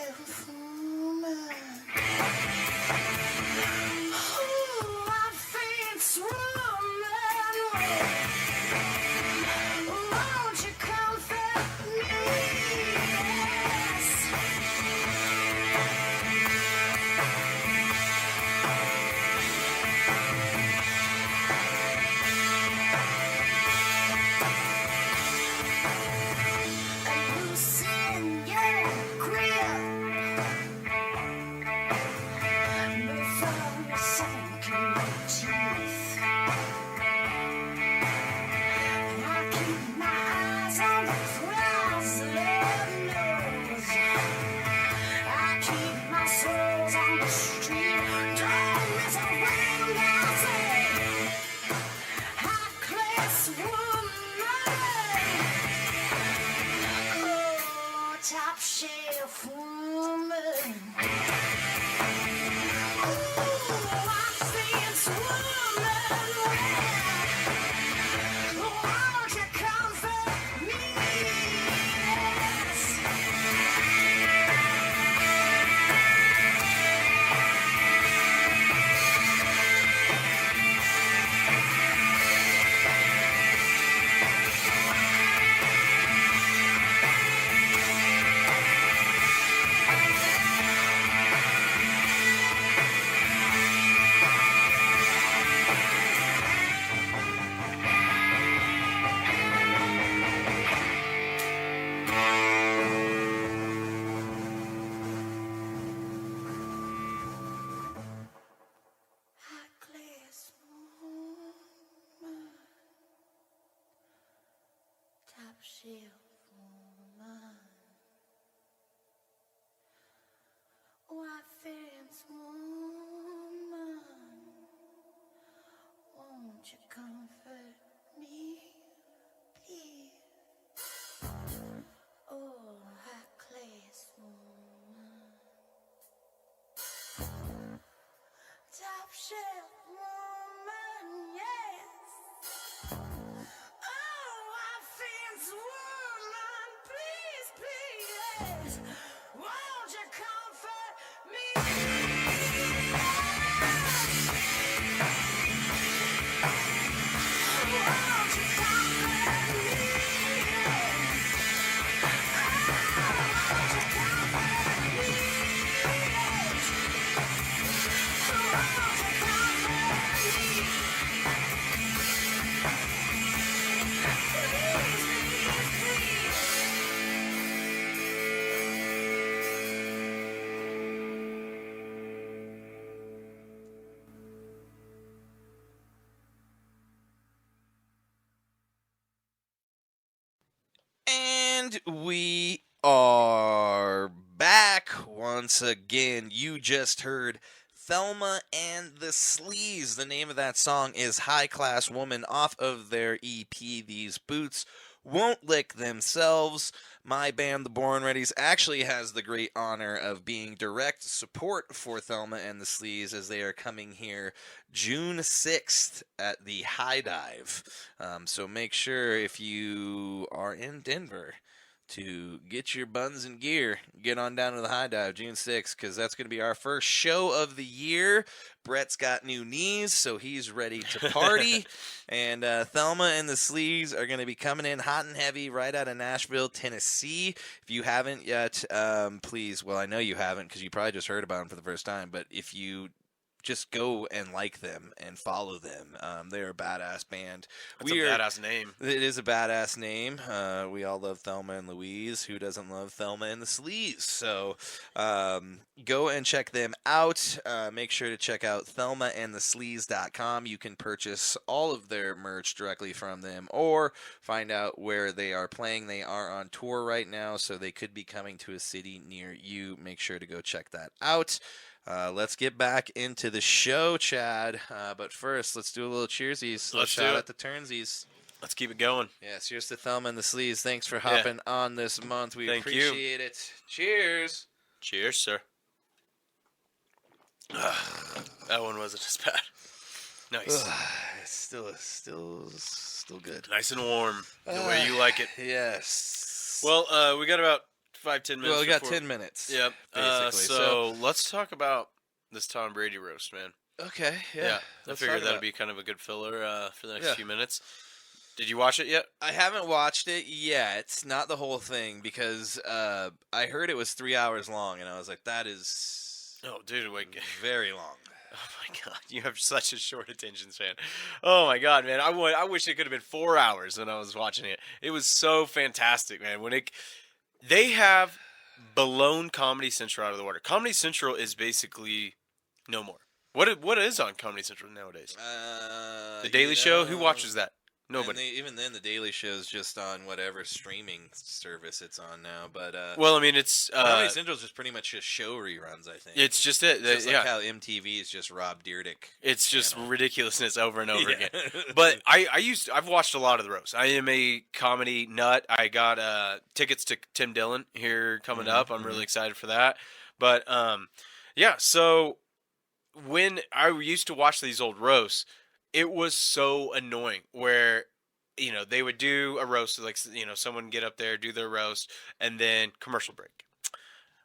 shelf woman. Oh, I fancy woman. Won't you comfort me? Yes. And loosen your grip before you sink your teeth. And I keep my eyes on the prize, Lord knows. I keep my souls on the street. Don't miss a ring, I say. High class woman. Oh, top shelf woman. Ooh, I fancy woman. Won't you comfort me? Yes. High class woman, top shelf woman. White fence woman, won't you comfort me, please? Oh, high class woman. Top shelf woman, yes. Oh, I fancy woman, please, please, yes. Won't you comfort me? Won't you comfort me? Won't you comfort me? And we are back once again. You just heard Thelma and the Sleaze. The name of that song is High Class Woman off of their EP, These Boots Won't Lick Themselves. My band, the Born Readies, actually has the great honor of being direct support for Thelma and the Sleaze as they are coming here June 6th at the High Dive. So make sure if you are in Denver to get your buns and gear, get on down to the High Dive June 6th, because that's going to be our first show of the year. Brett's got new knees, so he's ready to party. And Thelma and the Sleaze are going to be coming in hot and heavy right out of Nashville, Tennessee. If you haven't yet, please, well, I know you haven't because you probably just heard about them for the first time, but if you just go and like them and follow them. They're a badass band. That's a badass name. It is a badass name. We all love Thelma and Louise. Who doesn't love Thelma and the Sleaze? So go and check them out. Make sure to check out thelmaandthesleaze.com. You can purchase all of their merch directly from them or find out where they are playing. They are on tour right now, so they could be coming to a city near you. Make sure to go check that out. Let's get back into the show, Chad. But first, let's do a little cheersies. Let's shout do it. out the turnsies. Let's keep it going. Yes, here's to Thelma and the Sleaze. Thanks for hopping on this month. We Thank you. appreciate it. Cheers. Cheers, sir. That one wasn't as bad. Nice. It's still good. Nice and warm, the way you like it. Yes. Well, we got about 5-10 minutes. Well, we got before- 10 minutes. Yep. Basically. So let's talk about this Tom Brady roast, man. Okay. Yeah. Yeah. I let's figured talk that'd about be kind of a good filler for the next Yeah. few minutes. Did you watch it yet? I haven't watched it yet, not the whole thing, because I heard it was 3 hours long, and I was like, that is Oh, dude, wait. very long. Oh my god, you have such a short attention span. Oh my god, man, I wish it could have been 4 hours when I was watching it. It was so fantastic, man. They have blown Comedy Central out of the water. Comedy Central is basically no more. What is on Comedy Central nowadays? The Daily Show. Who watches that? Nobody. Even then, the Daily Show's just on whatever streaming service it's on now. But Well, I mean, it's Comedy Central's just pretty much just show reruns. I think it's just it. It's just yeah, like how MTV is just Rob Dyrdek. it's just channel. ridiculousness over and over Yeah. again. But I've watched a lot of the roast. I am a comedy nut. I got tickets to Tim Dillon here coming up. I'm really excited for that. But yeah. So when I used to watch these old roasts, it was so annoying where, they would do a roast, like, someone get up there, do their roast, and then commercial break.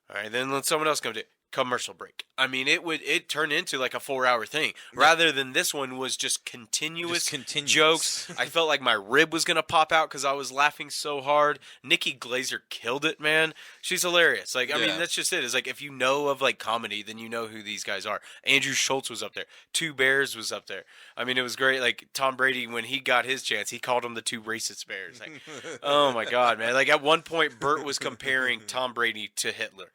All right, then let someone else come to commercial break. I mean, it turned into like a 4-hour thing, rather than this one was just continuous, jokes. I felt like my rib was gonna pop out because I was laughing so hard. Nikki Glazer killed it, man. She's hilarious. Like, I mean, Yeah. that's just it. It's like, if you know of like comedy, then you know who these guys are. Andrew Schultz was up there. Two Bears was up there. I mean, it was great. Like, Tom Brady, when he got his chance, he called them the two racist Bears. Like, oh my god, man. Like, at one point, Bert was comparing Tom Brady to Hitler.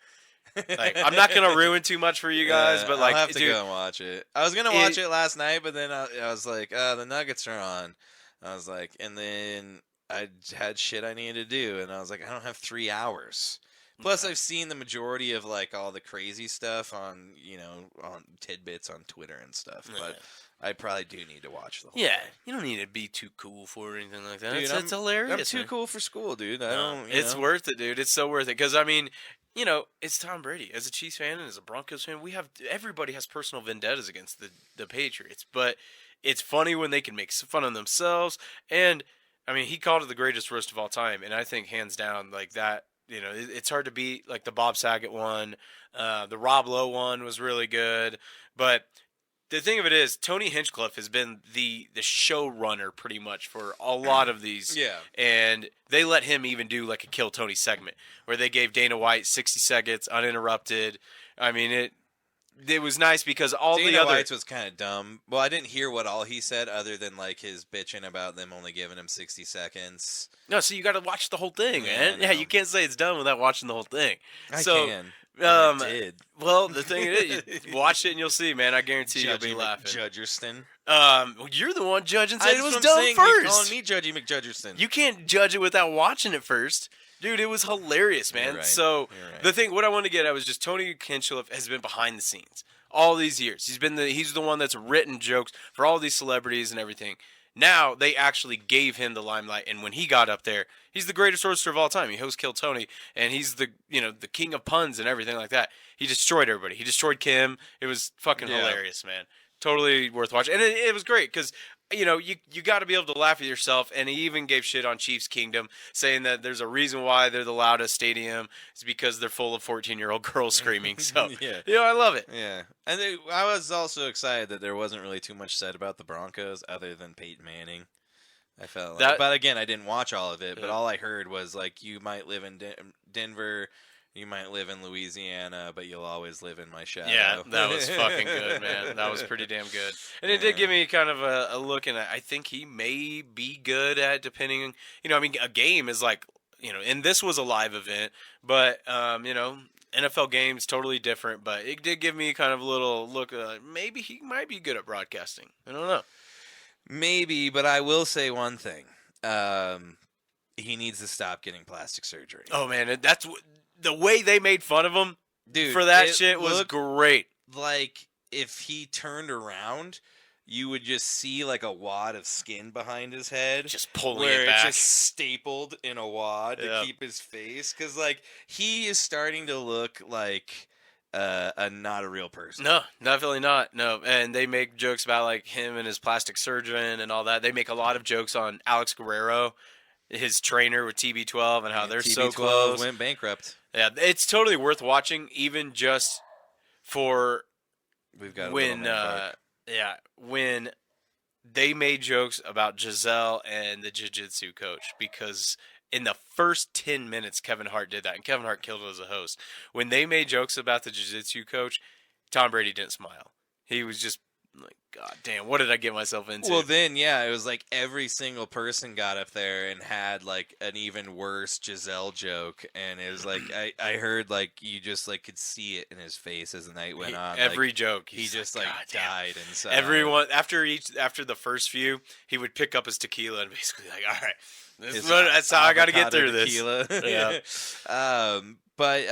Like, I'm not gonna ruin too much for you guys, but like, I'll have to dude, go and watch it. I was gonna watch it last night, but then I was like, the Nuggets are on. I was like, and then I had shit I needed to do, and I was like, I don't have 3 hours. Plus, I've seen the majority of like all the crazy stuff on on tidbits on Twitter and stuff, but I probably do need to watch the whole yeah, thing. you don't need to be too cool for it or anything like that. Dude, It's hilarious. I'm too man. cool for school, dude. I No, don't. it's worth it, dude. It's so worth it. Because, I mean, it's Tom Brady. As a Chiefs fan and as a Broncos fan, everybody has personal vendettas against the Patriots. But it's funny when they can make fun of themselves. And, I mean, he called it the greatest roast of all time. And I think, hands down, like that, it's hard to beat. Like, the Bob Saget one. The Rob Lowe one was really good. But the thing of it is, Tony Hinchcliffe has been the showrunner pretty much for a lot of these. Yeah. And they let him even do like a Kill Tony segment where they gave Dana White 60 seconds uninterrupted. I mean, it was nice because all Dana the other White's was kind of dumb. Well, I didn't hear what all he said other than like his bitching about them only giving him 60 seconds. No, so you got to watch the whole thing, Yeah, man. I Yeah, know. you can't say it's done without watching the whole thing. I so, can. I did. Well, the thing is, you watch it and you'll see, man. I guarantee you'll be laughing. McJudgerston. You're the one judging saying it was That's what done I'm saying. You're first. calling me Judgy McJudgerston. You can't judge it without watching it first. Dude, it was hilarious, man. You're right. So, You're right. the thing, what I wanted to get at was just Tony Hinchcliffe has been behind the scenes all these years. He's the one that's written jokes for all these celebrities and everything. Now, they actually gave him the limelight, and when he got up there, he's the greatest roaster of all time. He hosts Kill Tony, and he's the king of puns and everything like that. He destroyed everybody. He destroyed Kim. It was fucking hilarious, man. Totally worth watching. And it was great because, you got to be able to laugh at yourself. And he even gave shit on Chiefs Kingdom, saying that there's a reason why they're the loudest stadium. It's because they're full of 14-year-old girls screaming. So, Yeah. I love it. Yeah. And I was also excited that there wasn't really too much said about the Broncos other than Peyton Manning. I felt like, but again, I didn't watch all of it, but all I heard was like, you might live in Denver, you might live in Louisiana, but you'll always live in my shadow. Yeah, that was fucking good, man. That was pretty damn good. And it did give me kind of a look, and I think he may be good at, depending, a game is like, and this was a live event, but, NFL games totally different, but it did give me kind of a little look, maybe he might be good at broadcasting. I don't know. Maybe, but I will say one thing. He needs to stop getting plastic surgery. Oh, man, that's the way they made fun of him. Dude, for that it shit was looked great. Like, if he turned around, you would just see like a wad of skin behind his head. Just pulling where it back. it's just stapled in a wad to keep his face. Because, like, he is starting to look like not a real person. No, definitely not. No, and they make jokes about like him and his plastic surgeon and all that. They make a lot of jokes on Alex Guerrero. his trainer with TB12 and how they're so TB12 close. went bankrupt. Yeah, it's totally worth watching, even just for We've got when when they made jokes about Giselle and the jiu-jitsu coach, because in the first 10 minutes Kevin Hart did that, and Kevin Hart killed it as a host. When they made jokes about the jiu-jitsu coach, Tom Brady didn't smile. He was just like, God damn, what did I get myself into? Well, then, yeah, it was like every single person got up there and had like an even worse Giselle joke, and it was like I heard like you just like could see it in his face as the night went on. Every like, joke, he just like like "God damn." died inside. Everyone after the first few, he would pick up his tequila and basically like, all right, His that's how I got to get avocado through tequila. this. Yeah. But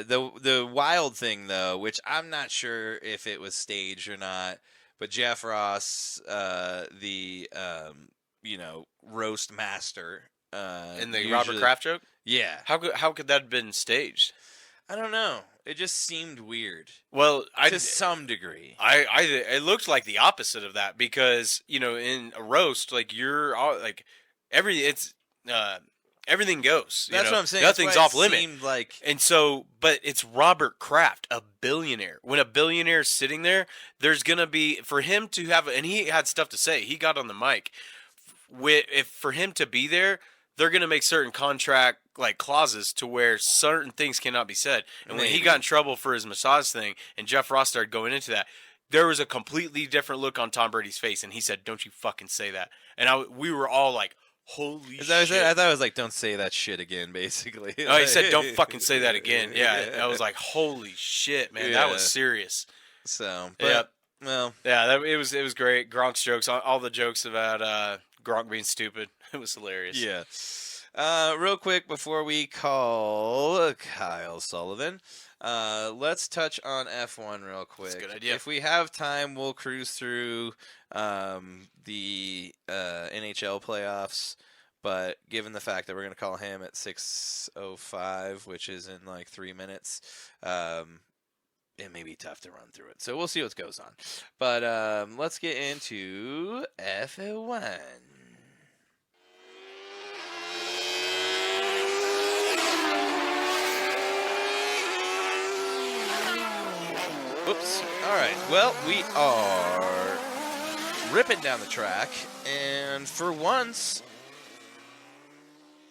the wild thing though, which I'm not sure if it was staged or not, but Jeff Ross, the roast master, And the usually, Robert Kraft joke? yeah, How could that have been staged? I don't know. It just seemed weird Well, to some degree. it looked like the opposite of that, because in a roast, like you're all like everything goes. That's what I'm saying. Nothing's That's off why it limit. seemed like And so, but it's Robert Kraft, a billionaire. When a billionaire's sitting there, there's gonna be, for him to have, and he had stuff to say. He got on the mic. For him to be there, they're gonna make certain contract like clauses to where certain things cannot be said. And when he Maybe. got in trouble for his massage thing, and Jeff Ross started going into that, there was a completely different look on Tom Brady's face, and he said, "Don't you fucking say that." And we were all like, "Holy shit!" I thought it was like, "Don't say that shit again," basically. Oh, he said, "Don't fucking say that again." Yeah, I was like, "Holy shit, man, that was Yeah. serious." So, but, Yep. well, Yeah, it was great. Gronk's jokes, all the jokes about Gronk being stupid, it was hilarious. yeah. Real quick before we call Kyle Sullivan, let's touch on F1 real quick. a good idea. If we have time, we'll cruise through the NHL playoffs. But given the fact that we're going to call him at 6:05, which is in like 3 minutes, it may be tough to run through it. So we'll see what goes on. But let's get into F1. Oops. All right. Well, we are ripping down the track, and for once,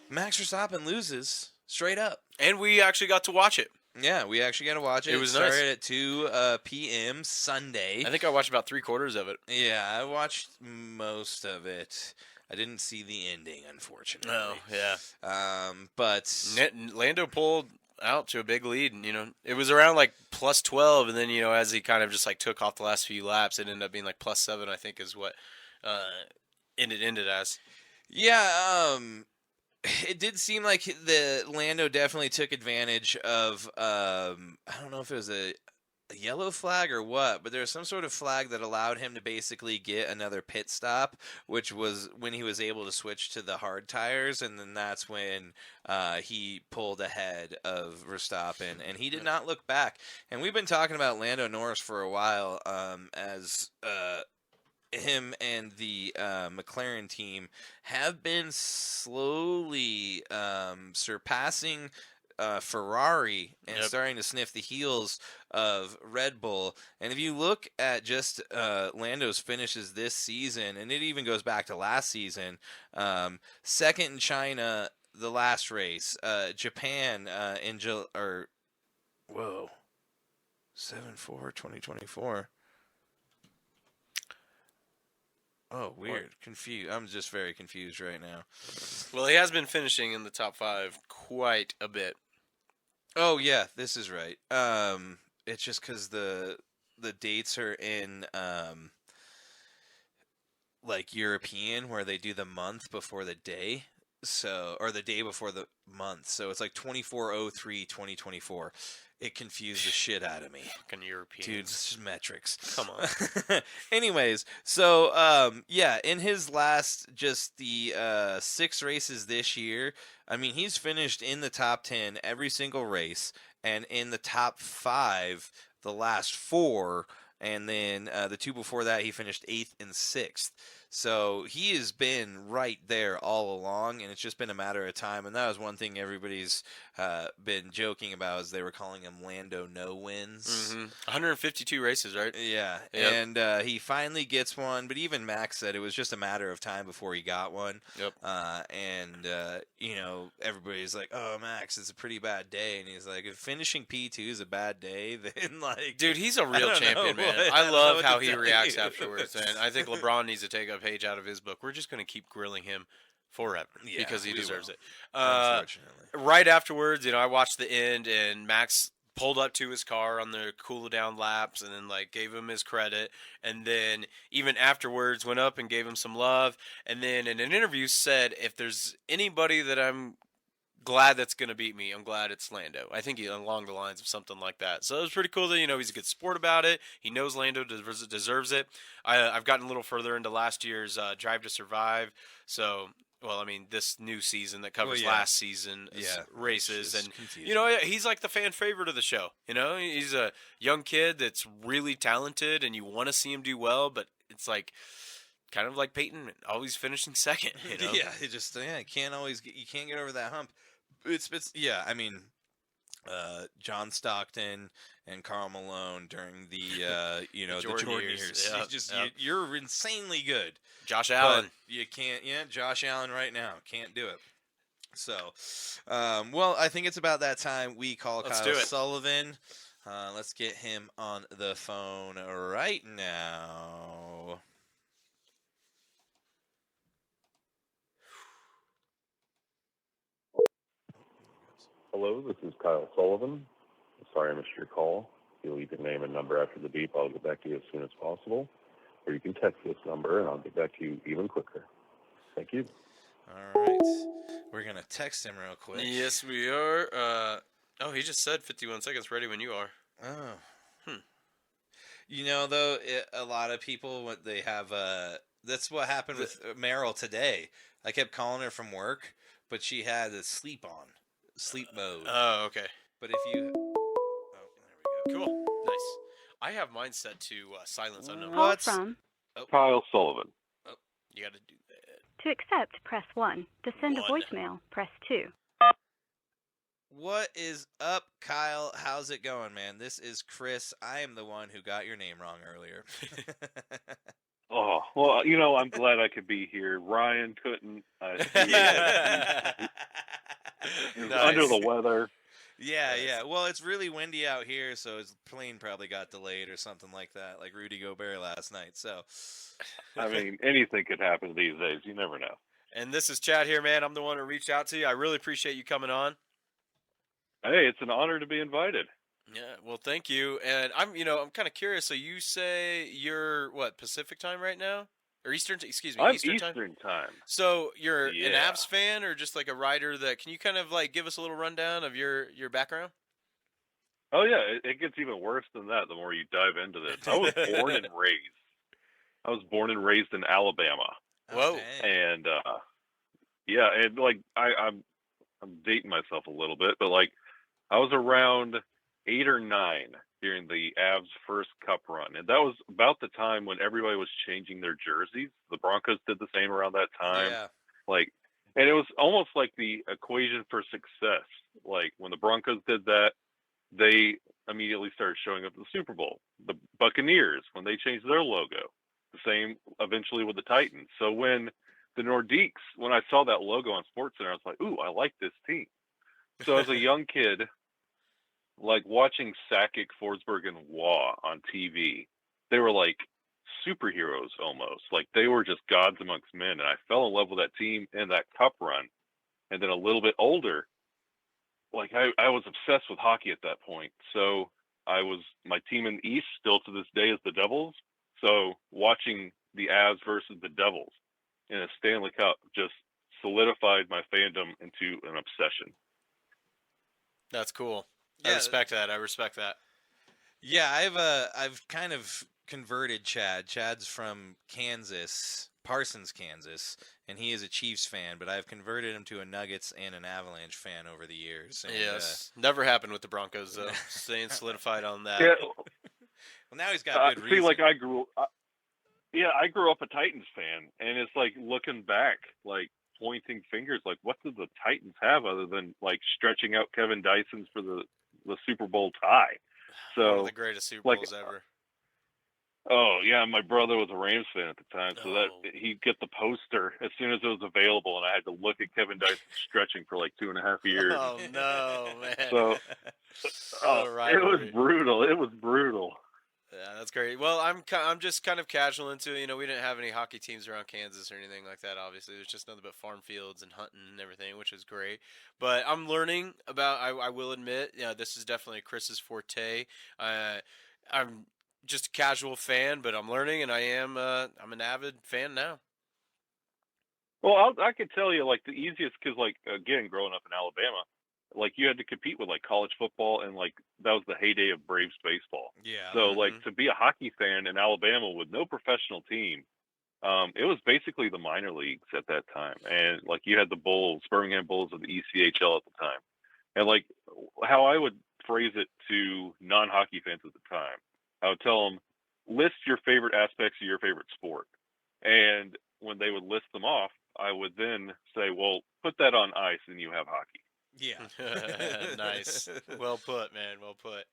Max Verstappen loses straight up. And we actually got to watch it. Yeah, we actually got to watch it. It was started nice. at 2 p.m. Sunday. I think I watched about 3/4 of it. Yeah, I watched most of it. I didn't see the ending, unfortunately. Oh, yeah. But Lando pulled out to a big lead, and it was around like plus 12, and then as he kind of just like took off the last few laps, it ended up being like plus 7, I think, is what it ended as. yeah, it did seem like the Lando definitely took advantage of I don't know if it was a yellow flag or what, but there was some sort of flag that allowed him to basically get another pit stop, which was when he was able to switch to the hard tires, and then that's when he pulled ahead of Verstappen, and he did not look back. And we've been talking about Lando Norris for a while, as him and the McLaren team have been slowly surpassing Ferrari and Yep. starting to sniff the heels of Red Bull. And if you look at just Lando's finishes this season, and it even goes back to last season, second in China, the last race, Japan in 7/4 2024. Oh, weird. Confused. I'm just very confused right now. Well, he has been finishing in the top 5 quite a bit. Oh yeah, this is right. It's just because the dates are in like European, where they do the month before the day, or the day before the month. So it's like 24/03/2024. It confused the shit out of me. Fucking Europeans. Dude, it's just metrics. Come on. Anyways, so yeah, in his last just the 6 races this year, I mean, he's finished in the top 10 every single race, and in the top 5 the last 4, and then the 2 before that he finished 8th and 6th. So he has been right there all along, and it's just been a matter of time. And that was one thing everybody's been joking about, is they were calling him Lando No Wins. 152 races, right? Yeah, Yep. and he finally gets one, but even Max said it was just a matter of time before he got one. Yep. You know, everybody's like, "Oh, Max, it's a pretty bad day," and he's like, "If finishing P2 is a bad day, then like, Dude, he's a real don't champion, know man. what- I I don't know love what how to he tell reacts you. afterwards, and I think LeBron needs to take a page out of his book. We're just going to keep grilling him forever Yeah, because he we deserves will. it. Unfortunately, Right afterwards, I watched the end, and Max pulled up to his car on the cool down laps and then like gave him his credit, and then even afterwards went up and gave him some love, and then in an interview said, if there's anybody that I'm glad that's going to beat me, I'm glad it's Lando. I think he along the lines of something like that. So it was pretty cool that he's a good sport about it. He knows Lando deserves it. I've gotten a little further into last year's Drive to Survive. So, well, I mean, this new season that covers last season's races, and he's like the fan favorite of the show. He's a young kid that's really talented, and you want to see him do well, but it's like kind of like Peyton, always finishing second. Yeah, you can't get over that hump. I mean, John Stockton and Karl Malone during the the Jordan years. You're insanely good. Josh Allen. But you can't. Yeah, Josh Allen right now can't do it. So, well, I think it's about that time we call Let's Kyle do it. Sullivan. Let's get him on the phone right now. Hello, this is Kyle Sullivan. Sorry I missed your call. If you leave your name and number after the beep, I'll get back to you as soon as possible. Or you can text this number, and I'll get back to you even quicker. Thank you. All right. We're going to text him real quick. Yes, we are. He just said 51 seconds ready when you are. Oh. Though, a lot of people, what they have, that's what happened with Meryl today. I kept calling her from work, but she had a sleep mode. Oh, okay. But if you... Oh, there we go. Cool. Nice. I have mine set to silence unknown. Call from. Kyle Sullivan. You got to do that. To accept, press 1. To send a 1. voicemail, press 2. What is up, Kyle? How's it going, man? This is Chris. I am the one who got your name wrong earlier. Oh, well, I'm glad I could be here. Ryan couldn't. He was under the weather. Yeah. Well, it's really windy out here, so his plane probably got delayed or something like that, like Rudy Gobert last night. So, I mean, anything could happen these days. You never know. And this is Chad here, man. I'm the one who reached out to you. I really appreciate you coming on. Hey, it's an honor to be invited. Yeah, well, thank you. And I'm kind of curious. So you say you're Pacific time right now, or Eastern? Excuse me, I'm Eastern time. time. So you're an Yeah. Avs fan, or just like a writer that? Can you kind of like give us a little rundown of your background? Oh yeah, it gets even worse than that the more you dive into this. I was born and raised in Alabama. Whoa. And and like I'm dating myself a little bit, but like I was around 8 or 9 during the Avs' first Cup run, and that was about the time when everybody was changing their jerseys. The Broncos did the same around that time. Yeah. And it was almost like the equation for success. Like when the Broncos did that, they immediately started showing up at the Super Bowl. The Buccaneers, when they changed their logo, the same eventually with the Titans. So when the Nordiques, when I saw that logo on SportsCenter, I was like, ooh, I like this team. So as a young kid, like watching Sakic, Forsberg, and Waugh on TV, they were like superheroes almost. Like they were just gods amongst men. And I fell in love with that team and that Cup run. And then a little bit older, like I was obsessed with hockey at that point. So my team in the East still to this day is the Devils. So watching the Avs versus the Devils in a Stanley Cup just solidified my fandom into an obsession. That's cool. Yeah. I respect that. Yeah, I've kind of converted Chad. Chad's from Kansas, Parsons, Kansas, and he is a Chiefs fan, but I've converted him to a Nuggets and an Avalanche fan over the years. And, Yes. Never happened with the Broncos, though. Staying solidified on that. Yeah, well, now he's got good reason. see, like I grew Yeah, I grew up a Titans fan, and it's like looking back, like pointing fingers, like what did the Titans have other than like stretching out Kevin Dyson's for the Super Bowl tie? One of So the greatest Super like, Bowls ever. oh yeah, my brother was a Rams fan at the time, so that Oh. he'd get the poster as soon as it was available, and I had to look at Kevin Dyson stretching for like 2.5 years. Oh no, man. So Oh, it was rivalry. brutal. It was brutal. Yeah, that's great. Well, I'm just kind of casual into it. You know, we didn't have any hockey teams around Kansas or anything like that. Obviously, there's just nothing but farm fields and hunting and everything, which is great. But I'm learning about. I will admit, yeah, this is definitely Chris's forte. I'm just a casual fan, but I'm learning, and I'm an avid fan now. Well, I could tell you like the easiest because like again, growing up in Alabama, like you had to compete with like college football, and like that was the heyday of Braves baseball. Yeah. So like to be a hockey fan in Alabama with no professional team, it was basically the minor leagues at that time, and like you had the Bulls, Birmingham Bulls of the ECHL at the time, and like how I would phrase it to non-hockey fans at the time, I would tell them list your favorite aspects of your favorite sport, and when they would list them off, I would then say, well, put that on ice and you have hockey. Yeah. Nice. Well put, man. Well put.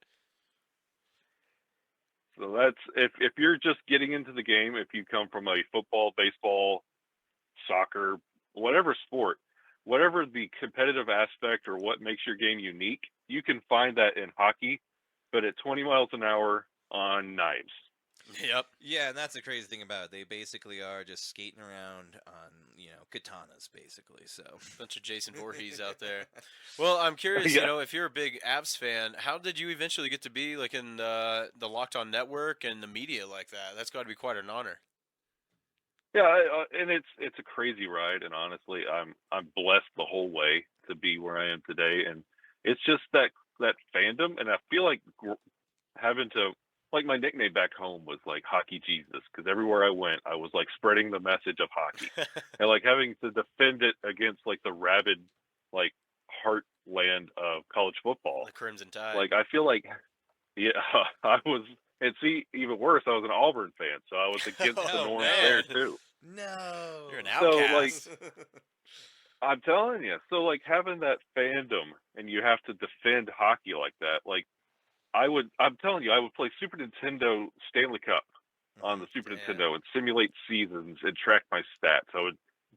So that's if you're just getting into the game, if you come from a football, baseball, soccer, whatever sport, whatever the competitive aspect or what makes your game unique, you can find that in hockey, but at 20 miles an hour on knives. Yep. Yeah, and that's the crazy thing about it. They basically are just skating around on, katanas, basically. So Bunch of Jason Voorhees out there. Well, I'm curious, Yeah. if you're a big Avs fan, how did you eventually get to be like in the Locked On Network and the media like that? That's got to be quite an honor. Yeah, and it's a crazy ride, and honestly, I'm blessed the whole way to be where I am today, and it's just that fandom, and I feel like having to like my nickname back home was like Hockey Jesus, because everywhere I went, I was like spreading the message of hockey, and like having to defend it against like the rabid like heartland of college football. The Crimson Tide. Like I feel like, yeah, I was. And see, even worse, I was an Auburn fan, so I was against the Oh, norm man. there too. no. You're an So, outcast. like, I'm telling you, so like having that fandom and you have to defend hockey like that, like I'm telling you, I would play Super Nintendo Stanley Cup on the Super Damn. Nintendo and simulate seasons and track my stats.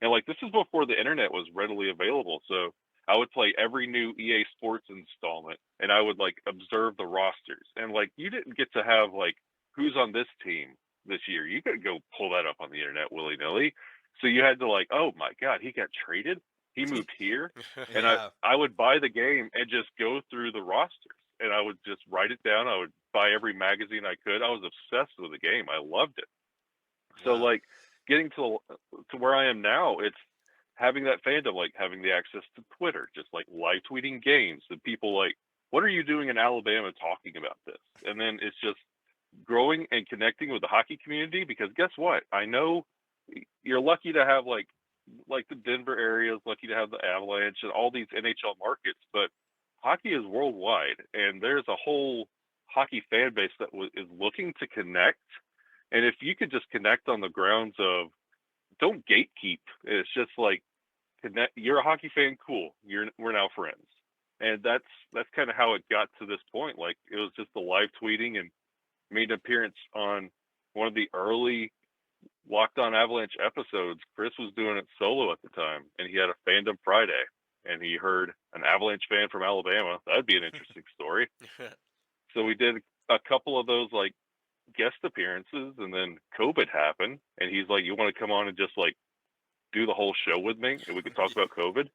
And like this is before the internet was readily available, so I would play every new EA Sports installment, and I would like observe the rosters. And like you didn't get to have like who's on this team this year. You couldn't go pull that up on the internet willy nilly. So you had to like, oh my God, he got traded. He moved here, and Yeah. I would buy the game and just go through the rosters, and I would just write it down. I would buy every magazine I could. I was obsessed with the game. I loved it. So Wow. like getting to where I am now, it's having that fandom, like having the access to Twitter, just like live tweeting games, and people like, what are you doing in Alabama talking about this? And then it's just growing and connecting with the hockey community, because guess what? I know you're lucky to have like the Denver area is lucky to have the Avalanche and all these NHL markets, but hockey is worldwide, and there's a whole hockey fan base that is looking to connect. And if you could just connect on the grounds of don't gatekeep, it's just like connect. You're a hockey fan, cool. We're now friends, and that's kind of how it got to this point. Like it was just the live tweeting, and made an appearance on one of the early Locked On Avalanche episodes. Chris was doing it solo at the time, and he had a Fandom Friday, and he heard an Avalanche fan from Alabama. That'd be an interesting story. So we did a couple of those like guest appearances, and then COVID happened, and he's like, "You want to come on and just like do the whole show with me, and we could talk about COVID?"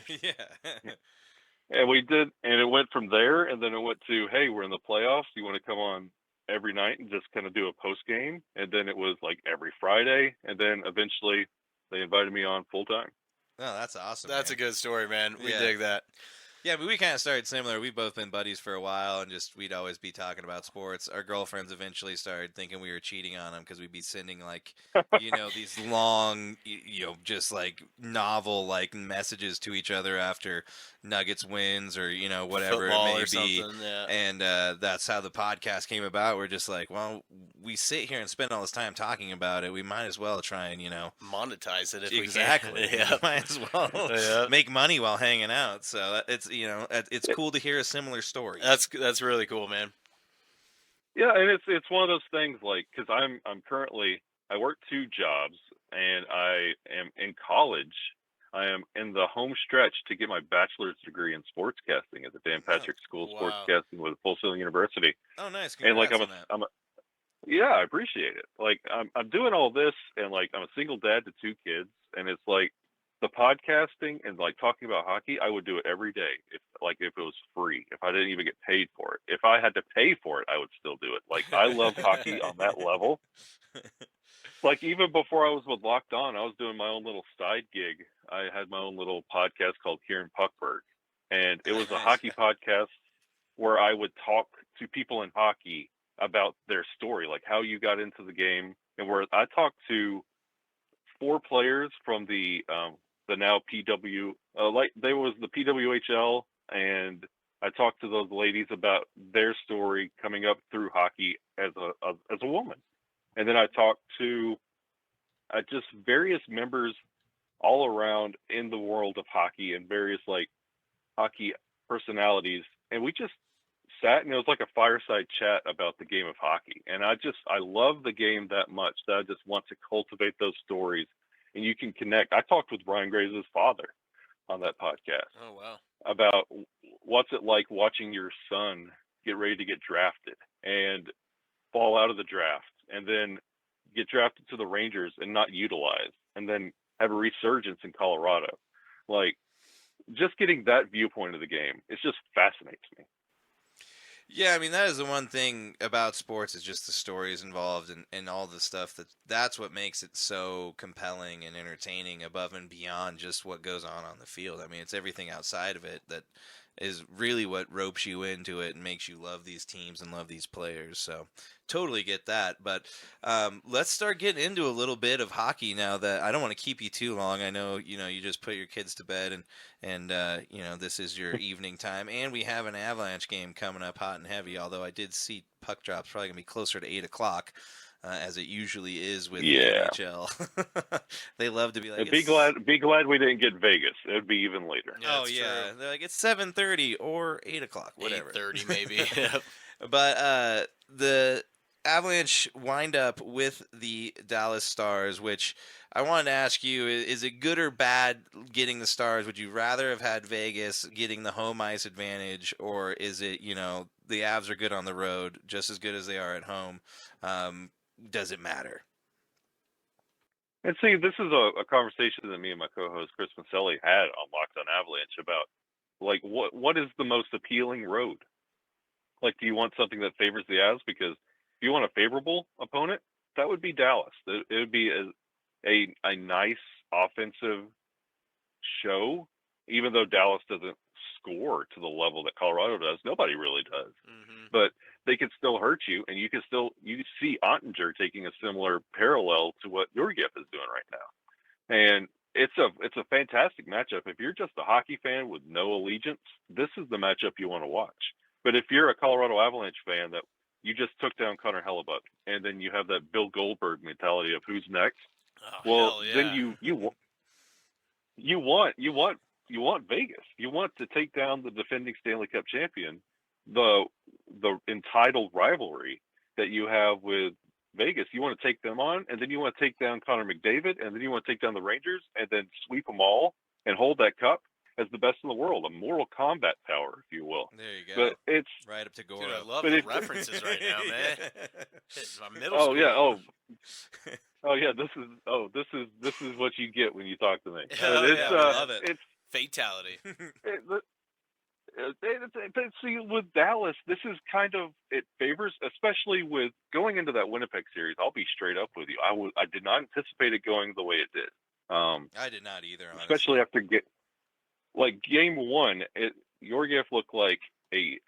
Yeah. And we did, and it went from there, and then it went to, "Hey, we're in the playoffs. You want to come on every night and just kind of do a post game?" And then it was like every Friday, and then eventually they invited me on full time. No, that's awesome. That's a man. good story, man. We Yeah. dig that. Yeah, but we kind of started similar. We've both been buddies for a while, and just we'd always be talking about sports. Our girlfriends eventually started thinking we were cheating on them because we'd be sending like, these long, just like novel like messages to each other after Nuggets wins or whatever Football it may or be. something, yeah. And that's how the podcast came about. We're just like, well, we sit here and spend all this time talking about it. We might as well try and monetize it if exactly. we can. Yeah. Might as well make money while hanging out. So it's cool to hear a similar story. That's really cool, man. Yeah, and it's one of those things like because I'm currently I work 2 jobs and I am in college. I am in the home stretch to get my bachelor's degree in sportscasting at the Dan Patrick School of wow. Sportscasting with Full Sail University. Oh, nice. And like Congrats on that. yeah, I appreciate it. Like I'm doing all this, and like I'm a single dad to 2 kids, and it's like the podcasting and like talking about hockey. I would do it every day if it was free. If I didn't even get paid for it, if I had to pay for it, I would still do it. Like I love hockey on that level. Like even before I was with Locked On, I was doing my own little side gig. I had my own little podcast called Kieran Puckberg, and it was a hockey podcast where I would talk to people in hockey about their story, like how you got into the game, and where I talked to 4 players from the now PW, like there was the PWHL, and I talked to those ladies about their story coming up through hockey as a woman, and then I talked to just various members all around in the world of hockey and various like hockey personalities, and we just sat and it was like a fireside chat about the game of hockey. And I love the game that much that I just want to cultivate those stories, and you can connect. I talked with Brian Graves' father on that podcast. Oh wow. About what's it like watching your son get ready to get drafted and fall out of the draft and then get drafted to the Rangers and not utilized and then have a resurgence in Colorado. Like just getting that viewpoint of the game, it just fascinates me. Yeah, I mean, that is the one thing about sports is just the stories involved and all the stuff that's what makes it so compelling and entertaining above and beyond just what goes on the field. I mean, it's everything outside of it that is really what ropes you into it and makes you love these teams and love these players. So totally get that. But let's start getting into a little bit of hockey now that I don't want to keep you too long. I know, you just put your kids to bed and this is your evening time. And we have an Avalanche game coming up hot and heavy, although I did see puck drops probably going to be closer to 8 o'clock. As it usually is with the NHL. They love to be like, be glad we didn't get Vegas. It would be even later. Yeah, true. They're like, it's 7:30 or 8 o'clock, whatever. 8:30 maybe. But the Avalanche wind up with the Dallas Stars, which I wanted to ask you, is it good or bad getting the Stars? Would you rather have had Vegas getting the home ice advantage, or is it, the Avs are good on the road, just as good as they are at home? Does it matter? And see, this is a conversation that me and my co-host Chris Maselli had on Locked On Avalanche about, like, what is the most appealing road? Like, do you want something that favors the Avs? Because if you want a favorable opponent, that would be Dallas. It would be a nice offensive show, even though Dallas doesn't score to the level that Colorado does. Nobody really does. Mm-hmm. But they can still hurt you, and you see Ottinger taking a similar parallel to what Georgiev is doing right now. And it's a fantastic matchup. If you're just a hockey fan with no allegiance, this is the matchup you want to watch. But if you're a Colorado Avalanche fan that you just took down Connor Hellebuck, and then you have that Bill Goldberg mentality of who's next, then you want Vegas. You want to take down the defending Stanley Cup champion. The entitled rivalry that you have with Vegas, you want to take them on, and then you want to take down Connor McDavid, and then you want to take down the Rangers, and then sweep them all and hold that cup as the best in the world, a Mortal Kombat tower, if you will. There you go. But it's right up to Goro. Dude, I love the references right now, man. It's my middle school. This is what you get when you talk to me. I love it. It's fatality. But see, with Dallas, this is kind of, it favors, especially with going into that Winnipeg series. I'll be straight up with you. I did not anticipate it going the way it did. I did not either, honestly. Especially after game one. Georgiev looked like a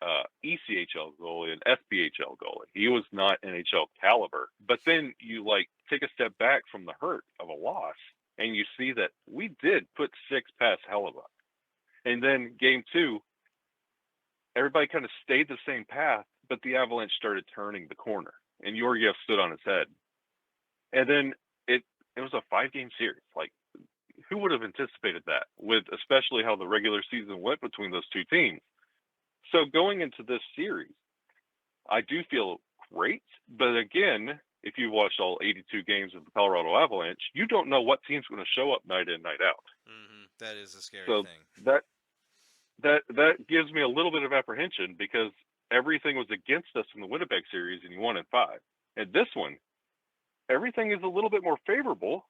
ECHL goalie, an SPHL goalie. He was not NHL caliber. But then you like take a step back from the hurt of a loss, and you see that we did put 6 past Hellebuyck. And then game 2, everybody kind of stayed the same path, but the Avalanche started turning the corner, and Georgiev stood on his head. And then it was a 5-game series. Like, who would have anticipated that, with especially how the regular season went between those two teams? So going into this series, I do feel great. But again, if you watched all 82 games of the Colorado Avalanche, you don't know what team's going to show up night in, night out. Mm-hmm. That is a scary So thing. that gives me a little bit of apprehension, because everything was against us in the Winnipeg series, and you won in 5. And this one, everything is a little bit more favorable.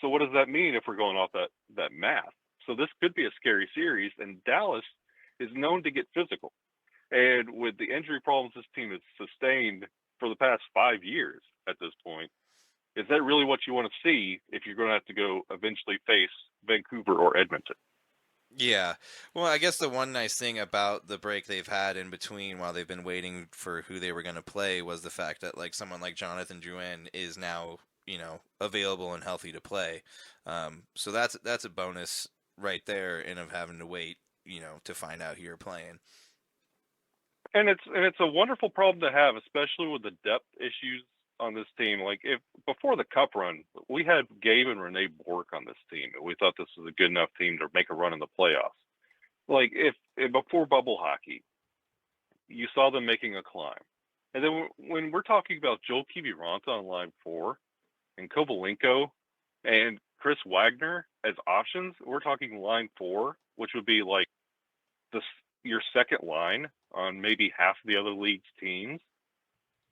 So what does that mean if we're going off that math? So this could be a scary series, and Dallas is known to get physical. And with the injury problems this team has sustained for the past 5 years at this point, is that really what you want to see if you're going to have to go eventually face Vancouver or Edmonton? Yeah. Well, I guess the one nice thing about the break they've had in between while they've been waiting for who they were going to play was the fact that like someone like Jonathan Drouin is now, available and healthy to play. So that's a bonus right there in of having to wait, to find out who you're playing. And it's a wonderful problem to have, especially with the depth issues on this team. Like, if before the Cup run, we had Gabe and Rene Bourque on this team, and we thought this was a good enough team to make a run in the playoffs. Like, if before bubble hockey, you saw them making a climb. And then when we're talking about Joel Kiviranta on line 4 and Kovalenko and Chris Wagner as options, we're talking line 4, which would be like your second line on maybe half the other league's teams.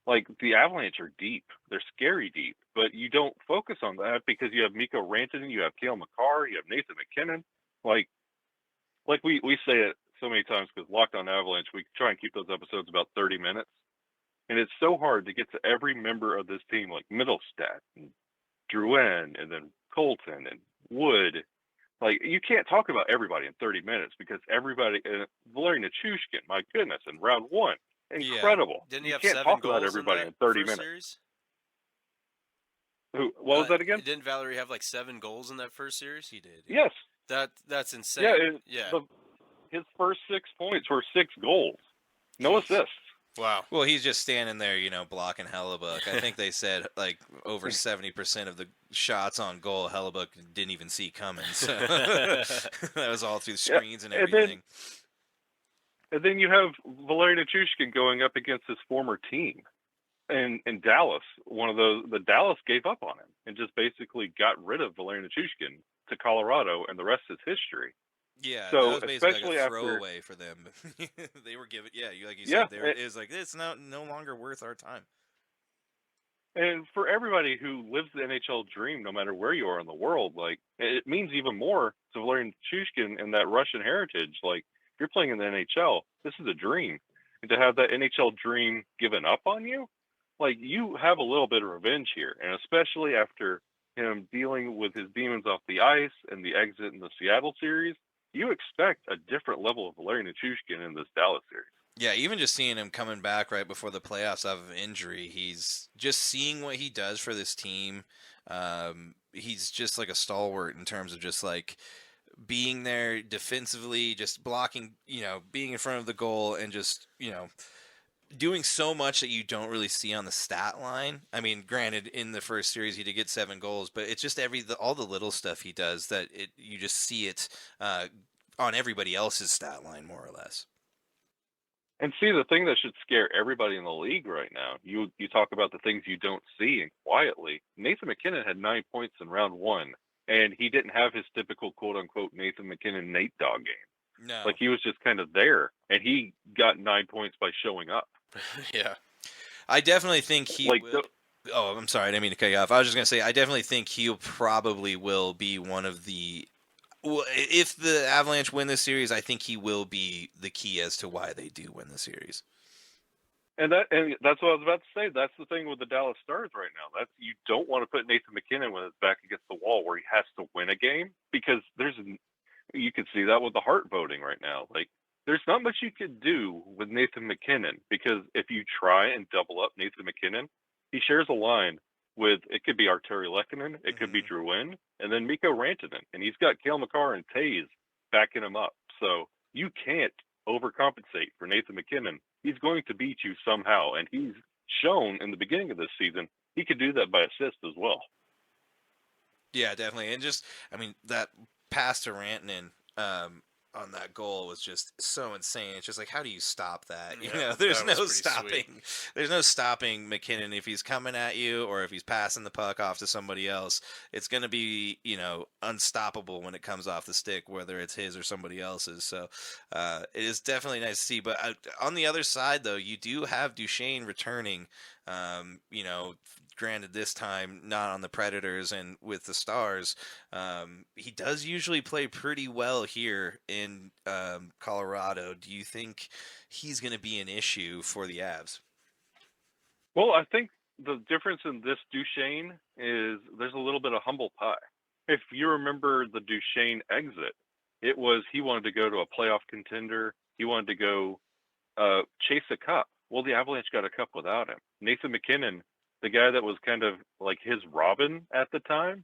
Like, the Avalanche are deep. They're scary deep, but you don't focus on that because you have Mikko Rantanen, you have Cale Makar, you have Nathan McKinnon. Like we say it so many times, because Locked On Avalanche, we try and keep those episodes about 30 minutes. And it's so hard to get to every member of this team, like Middlestat and Drouin and then Colton and Wood. Like, you can't talk about everybody in 30 minutes because everybody, Valeri Nichushkin, my goodness, in round 1, incredible. Yeah. Didn't he have can't 7 talk goals about everybody in 30 minutes. Series? What was that again? Didn't Valeri have like 7 goals in that first series? He did. Yeah. Yes. That's insane. His first 6 points were 6 goals. No assists. Wow. Well, he's just standing there, blocking Hellebuyck. I think they said like over 70% of the shots on goal Hellebuyck didn't even see coming. So that was all through the screens and everything. And then you have Valeri Nichushkin going up against his former team. And in Dallas, the Dallas gave up on him and just basically got rid of Valeri Nichushkin to Colorado, and the rest is history. Yeah, so that was basically especially like a after throwaway for them. They were giving, like you said, it's like it's no longer worth our time. And for everybody who lives the NHL dream, no matter where you are in the world, like, it means even more to Valeri Nichushkin and that Russian heritage. Like, if you're playing in the NHL, this is a dream, and to have that NHL dream given up on you, like, you have a little bit of revenge here, and especially after him dealing with his demons off the ice and the exit in the Seattle series. You expect a different level of Valeri Nichushkin in this Dallas series. Yeah, even just seeing him coming back right before the playoffs out of injury, he's just seeing what he does for this team. He's just like a stalwart in terms of just like being there defensively, just blocking, being in front of the goal and just, doing so much that you don't really see on the stat line. I mean, granted, in the first series he did get 7 goals, but it's just all the little stuff he does that you just see it on everybody else's stat line, more or less. And see, the thing that should scare everybody in the league right now, you talk about the things you don't see and quietly. Nathan McKinnon had 9 points in round 1, and he didn't have his typical quote-unquote Nathan McKinnon Nate Dogg game. No. Like, he was just kind of there, and he got 9 points by showing up. Yeah. I definitely think he will. Oh, I'm sorry. I didn't mean to cut you off. I was just going to say, I definitely think he probably will be one of the... Well, if the Avalanche win this series, I think he will be the key as to why they do win the series. And that's what I was about to say. That's the thing with the Dallas Stars right now. You don't want to put Nathan McKinnon when it's back against the wall where he has to win a game, because you can see that with the Hart voting right now. Like, there's not much you could do with Nathan McKinnon, because if you try and double up Nathan McKinnon, he shares a line with, it could be Arturi Lehkonen, it could be Drew Wynn, and then Mikko Rantanen. And he's got Cale Makar and Taze backing him up. So you can't overcompensate for Nathan McKinnon. He's going to beat you somehow. And he's shown in the beginning of this season he could do that by assist as well. Yeah, definitely. And just, I mean, that pass to Rantanen on that goal was just so insane. It's just like, how do you stop that? You know, there's no stopping. There's no stopping McKinnon if he's coming at you or if he's passing the puck off to somebody else. It's going to be, you know, unstoppable when it comes off the stick, whether it's his or somebody else's. So it is definitely nice to see. But on the other side, though, you do have Duchesne returning. You know, granted this time not on the Predators and with the Stars. He does usually play pretty well here in Colorado. Do you think he's going to be an issue for the Avs? Well, I think the difference in this Duchesne is there's a little bit of humble pie. If you remember the Duchesne exit, it was he wanted to go to a playoff contender. He wanted to go chase a cup. Well, the Avalanche got a cup without him. Nathan McKinnon, the guy that was kind of like his Robin at the time,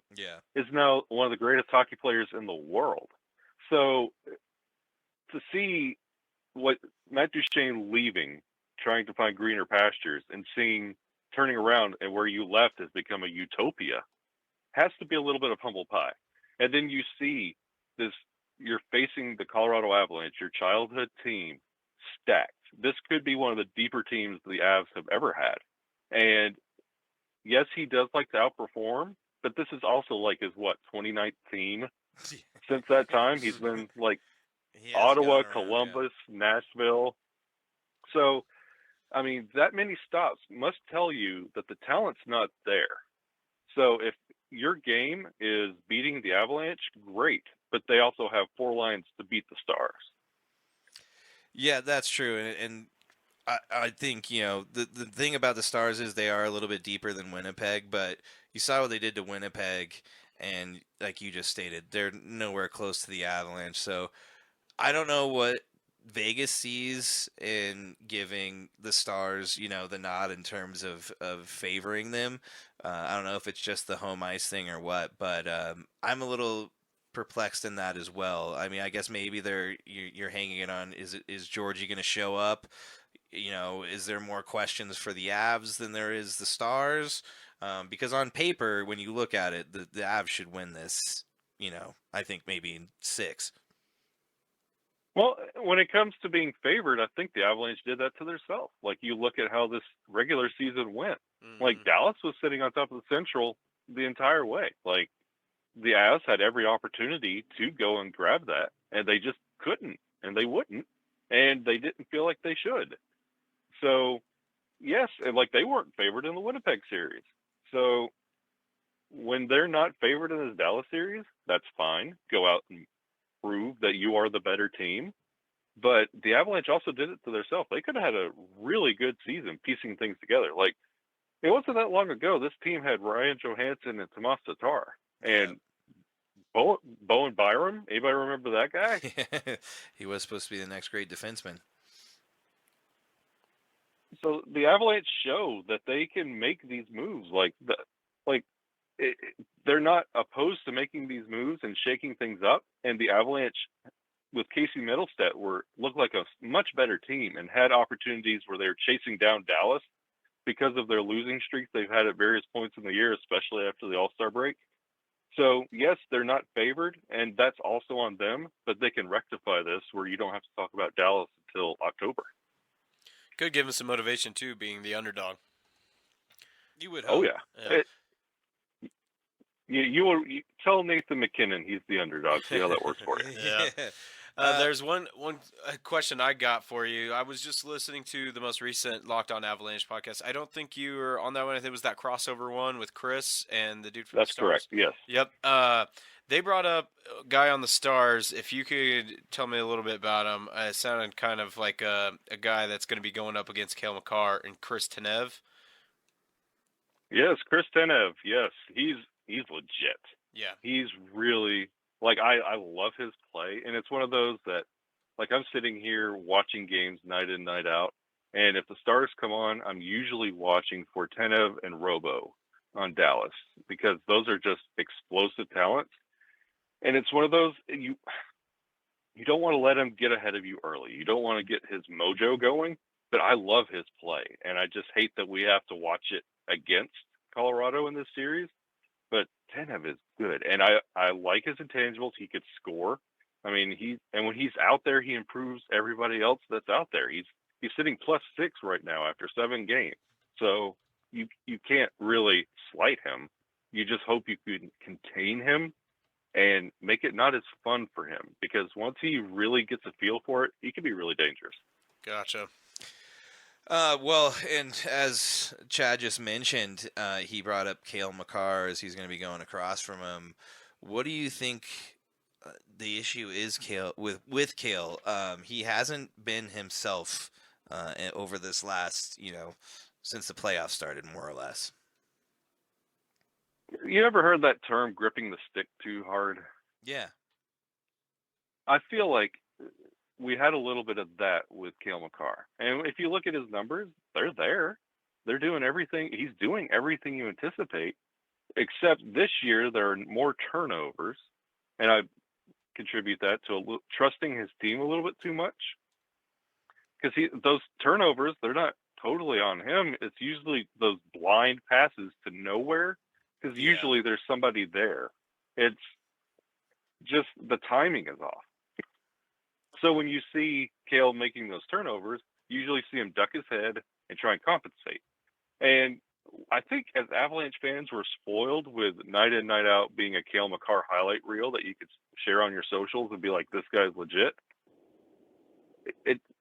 is now one of the greatest hockey players in the world. So to see what Matt Duchesne leaving, trying to find greener pastures, and turning around and where you left has become a utopia, has to be a little bit of humble pie. And then you see this, you're facing the Colorado Avalanche, your childhood team, stacked. This could be one of the deeper teams the Avs have ever had. And yes, he does like to outperform, but this is also like his, 29th team since that time. He's been like Ottawa, Columbus, Nashville. So, I mean, that many stops must tell you that the talent's not there. So if your game is beating the Avalanche, great. But they also have 4 lines to beat the Stars. Yeah, that's true. And I think, you know, the thing about the Stars is they are a little bit deeper than Winnipeg, but you saw what they did to Winnipeg, and like you just stated, they're nowhere close to the Avalanche. So I don't know what Vegas sees in giving the Stars, you know, the nod in terms of favoring them. I don't know if it's just the home ice thing or what, but I'm a little perplexed in that as well. I mean, I guess maybe you're hanging it on, is Georgie going to show up? You know, is there more questions for the Avs than there is the Stars? Because on paper, when you look at it, the Avs should win this, you know, I think maybe in 6. Well, when it comes to being favored, I think the Avalanche did that to themselves. Like, you look at how this regular season went. Like, Dallas was sitting on top of the Central the entire way. Like, the Avs had every opportunity to go and grab that, and they just couldn't, and they wouldn't, and they didn't feel like they should. So, yes, and like, they weren't favored in the Winnipeg series. So, when they're not favored in this Dallas series, that's fine. Go out and prove that you are the better team. But the Avalanche also did it to themselves. They could have had a really good season piecing things together. Like, it wasn't that long ago, this team had Ryan Johansson and Tomas Tatar. And Bowen Byram, anybody remember that guy? He was supposed to be the next great defenseman. So the Avalanche show that they can make these moves. They're not opposed to making these moves and shaking things up. And the Avalanche, with Casey Middlestat, looked like a much better team and had opportunities where they were chasing down Dallas because of their losing streaks they've had at various points in the year, especially after the All-Star break. So, yes, they're not favored, and that's also on them, but they can rectify this where you don't have to talk about Dallas until October. Could give them some motivation, too, being the underdog. You would hope. Oh, yeah. You tell Nathan McKinnon he's the underdog. See how that works for you. Yeah. There's one question I got for you. I was just listening to the most recent Locked On Avalanche podcast. I don't think you were on that one. I think it was that crossover one with Chris and the dude from the Stars. That's correct, yes. Yep. They brought up a guy on the Stars. If you could tell me a little bit about him. It sounded kind of like a guy that's going to be going up against Cale Makar and Chris Tanev. Yes, Chris Tanev. Yes, he's legit. Yeah. He's really, like, I love his play, and it's one of those that Like, I'm sitting here watching games night in, night out, and if the Stars come on, I'm usually watching Fortenev and Robo on Dallas because those are just explosive talents. And it's one of those, you don't want to let him get ahead of you early. You don't want to get his mojo going, but I love his play. And I just hate that we have to watch it against Colorado in this series. But Tanev is good. And I like his intangibles. He could score. I mean, when he's out there, he improves everybody else that's out there. He's sitting +6 right now after 7 games. So you can't really slight him. You just hope you can contain him and make it not as fun for him, because once he really gets a feel for it, he can be really dangerous. Gotcha. Well, and as Chad just mentioned, he brought up Cale Makar as he's going to be going across from him. What do you think the issue is, Cale, with Cale? He hasn't been himself over this last, since the playoffs started, more or less. You ever heard that term, gripping the stick too hard? Yeah. I feel like we had a little bit of that with Cale Makar. And if you look at his numbers, they're there. They're doing everything. He's doing everything you anticipate, except this year there are more turnovers. And I contribute that to trusting his team a little bit too much. Because those turnovers, they're not totally on him. It's usually those blind passes to nowhere. Because usually there's somebody there. It's just the timing is off. So when you see Cale making those turnovers, you usually see him duck his head and try and compensate. And I think as Avalanche fans, we're spoiled with night in, night out being a Cale Makar highlight reel that you could share on your socials and be like, this guy's legit.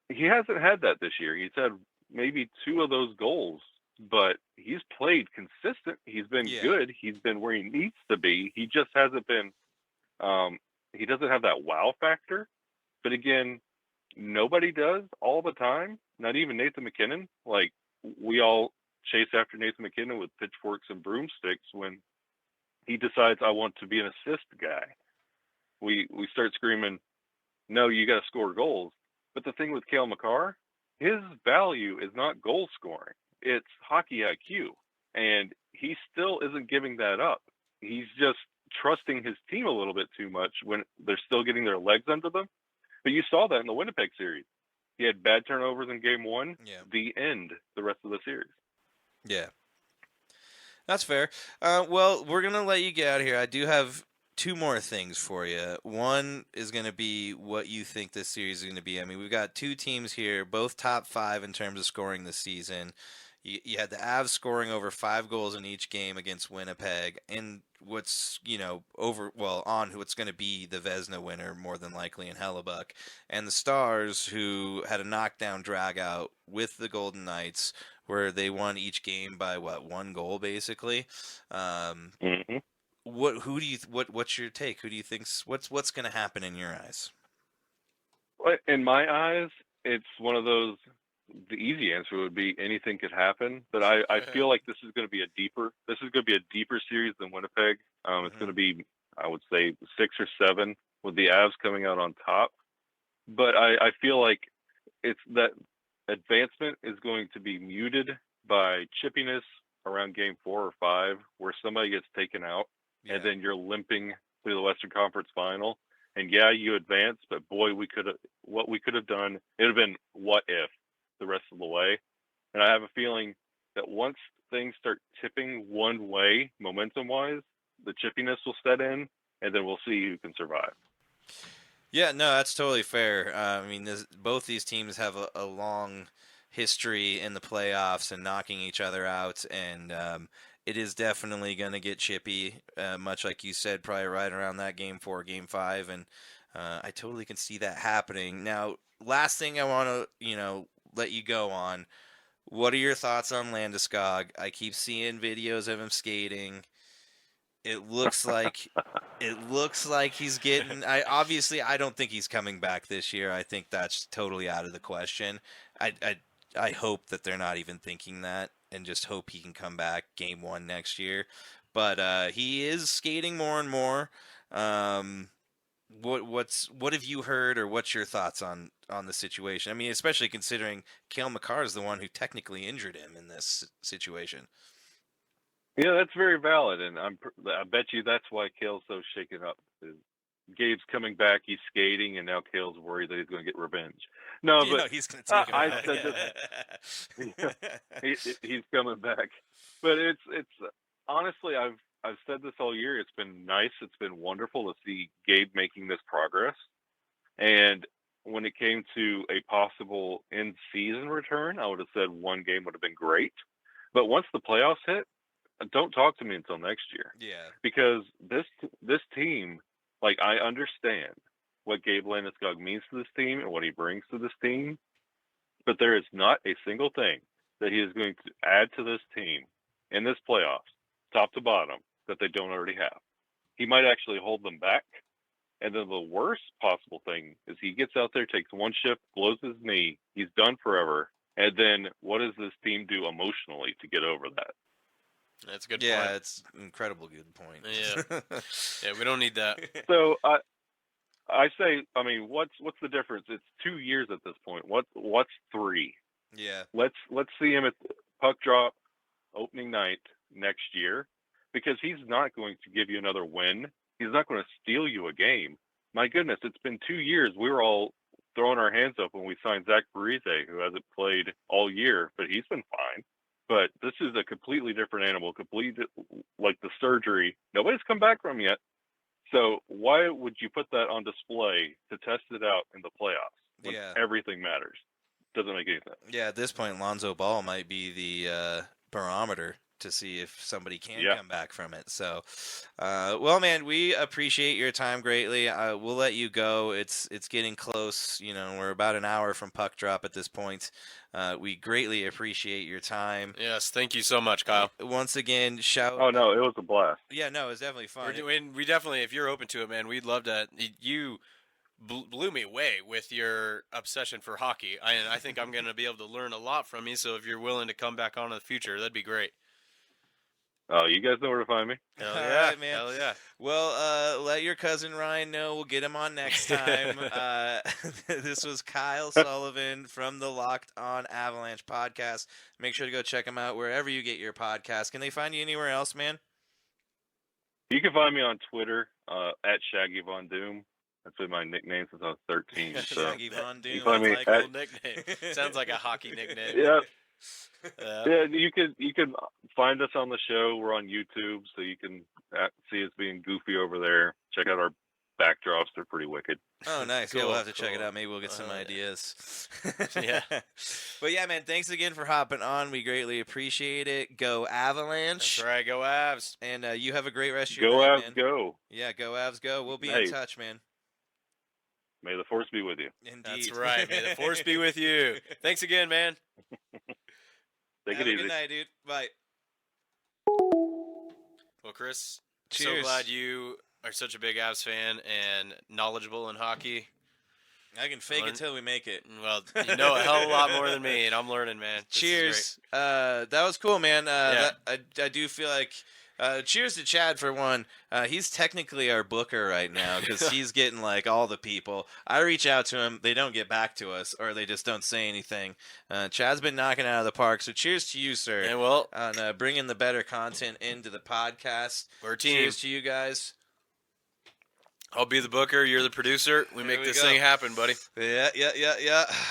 He hasn't had that this year. He's had maybe 2 of those goals, but he's played consistent. He's been good. He's been where he needs to be. He just hasn't been, he doesn't have that wow factor. But again, nobody does all the time. Not even Nathan MacKinnon. Like, we all chase after Nathan MacKinnon with pitchforks and broomsticks when he decides, I want to be an assist guy. We start screaming, no, you got to score goals. But the thing with Cale Makar, his value is not goal scoring. It's hockey IQ. And he still isn't giving that up. He's just trusting his team a little bit too much when they're still getting their legs under them. But you saw that in the Winnipeg series. He had bad turnovers in game 1. Yeah. The rest of the series. Yeah. That's fair. Well, we're going to let you get out of here. I do have 2 more things for you. One is going to be what you think this series is going to be. I mean, we've got 2 teams here, both top 5 in terms of scoring this season. You had the Avs scoring over 5 goals in each game against Winnipeg, and what's, on what's going to be the Vezina winner, more than likely, in Hellebuck. And the Stars, who had a knockdown drag-out with the Golden Knights, where they won each game by, 1 goal, basically. Mm-hmm. What's your take? Who do you think's what's going to happen in your eyes? In my eyes, it's one of those. The easy answer would be anything could happen, but I feel like this is going to be a deeper series than Winnipeg. It's going to be, I would say, 6 or 7 with the Avs coming out on top. But I feel like it's that advancement is going to be muted by chippiness around game 4 or 5, where somebody gets taken out, and then you're limping through the Western Conference Final. And yeah, you advance, but boy, what we could have done. It would have been what if the rest of the way. And I have a feeling that once things start tipping one way, momentum-wise, the chippiness will set in, and then we'll see who can survive. Yeah, no, that's totally fair. I mean, both these teams have a long history in the playoffs and knocking each other out, and it is definitely going to get chippy, much like you said, probably right around that game 4, game 5, and I totally can see that happening. Now, last thing I want to, let you go on. What are your thoughts on Landeskog? I keep seeing videos of him skating. It looks like he's getting. I don't think he's coming back this year. I think that's totally out of the question. I hope that they're not even thinking that, and just hope he can come back game 1 next year. But he is skating more and more. what have you heard, or what's your thoughts on the situation? I mean, especially considering Cale Makar is the one who technically injured him in this situation. Yeah, that's very valid, and I bet you that's why Cale's so shaken up. Gabe's coming back, he's skating, and now Cale's worried that he's going to get revenge. No, but he's going to take him I out. said that he's coming back. But it's honestly, I've said this all year. It's been nice. It's been wonderful to see Gabe making this progress. And when it came to a possible in-season return, I would have said one game would have been great. But once the playoffs hit, don't talk to me until next year. Yeah. Because this team, like, I understand what Gabe Landeskog means to this team and what he brings to this team, but there is not a single thing that he is going to add to this team in this playoffs, top to bottom, that they don't already have. He might actually hold them back. And then the worst possible thing is he gets out there, takes one shift, blows his knee, he's done forever. And then what does this team do emotionally to get over that? That's a good point. Yeah, it's an incredible good point. Yeah. Yeah, we don't need that. So I say, I mean, what's the difference? It's 2 years at this point. What's 3? Yeah. Let's see him at puck drop opening night next year, because he's not going to give you another win. He's not going to steal you a game. My goodness, it's been 2 years. We were all throwing our hands up when we signed Zach Parise, who hasn't played all year, but he's been fine. But this is a completely different animal, like the surgery. Nobody's come back from yet. So why would you put that on display to test it out in the playoffs when everything matters? Doesn't make any sense. Yeah, at this point, Lonzo Ball might be the barometer to see if somebody can come back from it. So, well, man, we appreciate your time greatly. We'll let you go. It's getting close. You know, we're about an hour from puck drop at this point. We greatly appreciate your time. Yes, thank you so much, Kyle. Once again, shout. Oh no, it was a blast. Yeah, no, it was definitely fun. We definitely, if you're open to it, man, we'd love to. You blew me away with your obsession for hockey. I think I'm going to be able to learn a lot from you. So if you're willing to come back on in the future, that'd be great. Oh, you guys know where to find me. Hell yeah, right, man. Hell yeah. Well, let your cousin Ryan know. We'll get him on next time. This was Kyle Sullivan from the Locked On Avalanche podcast. Make sure to go check him out wherever you get your podcast. Can they find you anywhere else, man? You can find me on Twitter at Shaggy Von Doom. That's been my nickname since I was 13. So. Shaggy Von Doom. Find me like a cool nickname. Sounds like a hockey nickname. Yeah. Yeah, you can find us on the show. We're on YouTube, so you can see us being goofy over there. Check out our backdrops; they're pretty wicked. Oh, nice. Cool, Yeah, we'll have to check it out. Maybe we'll get some ideas. Yeah. But yeah, man, thanks again for hopping on. We greatly appreciate it. Go Avalanche. That's right. Go Avs. And you have a great rest of your Go night, Avs, man. go! Yeah, go Avs, go. We'll be Hey. in touch, man. May the force be with you. Indeed. That's right. May the force be with you. Thanks again, man. Take Have it a easy. good night, dude. Bye. Well, Chris, Cheers. so glad you are such a big Avs fan and knowledgeable in hockey. I can fake it till we make it. Well, you know a hell of a lot more than me, and I'm learning, man. This is Cheers. That was cool, man. Yeah. I do feel like cheers to Chad for one. He's technically our booker right now because he's getting like all the people. I reach out to him, they don't get back to us, or they just don't say anything. Chad's been knocking out of the park, so cheers to you, sir. And well, on bringing the better content into the podcast. we're a team. Cheers to you guys. I'll be the booker. You're the producer. We make this thing happen, buddy. Yeah.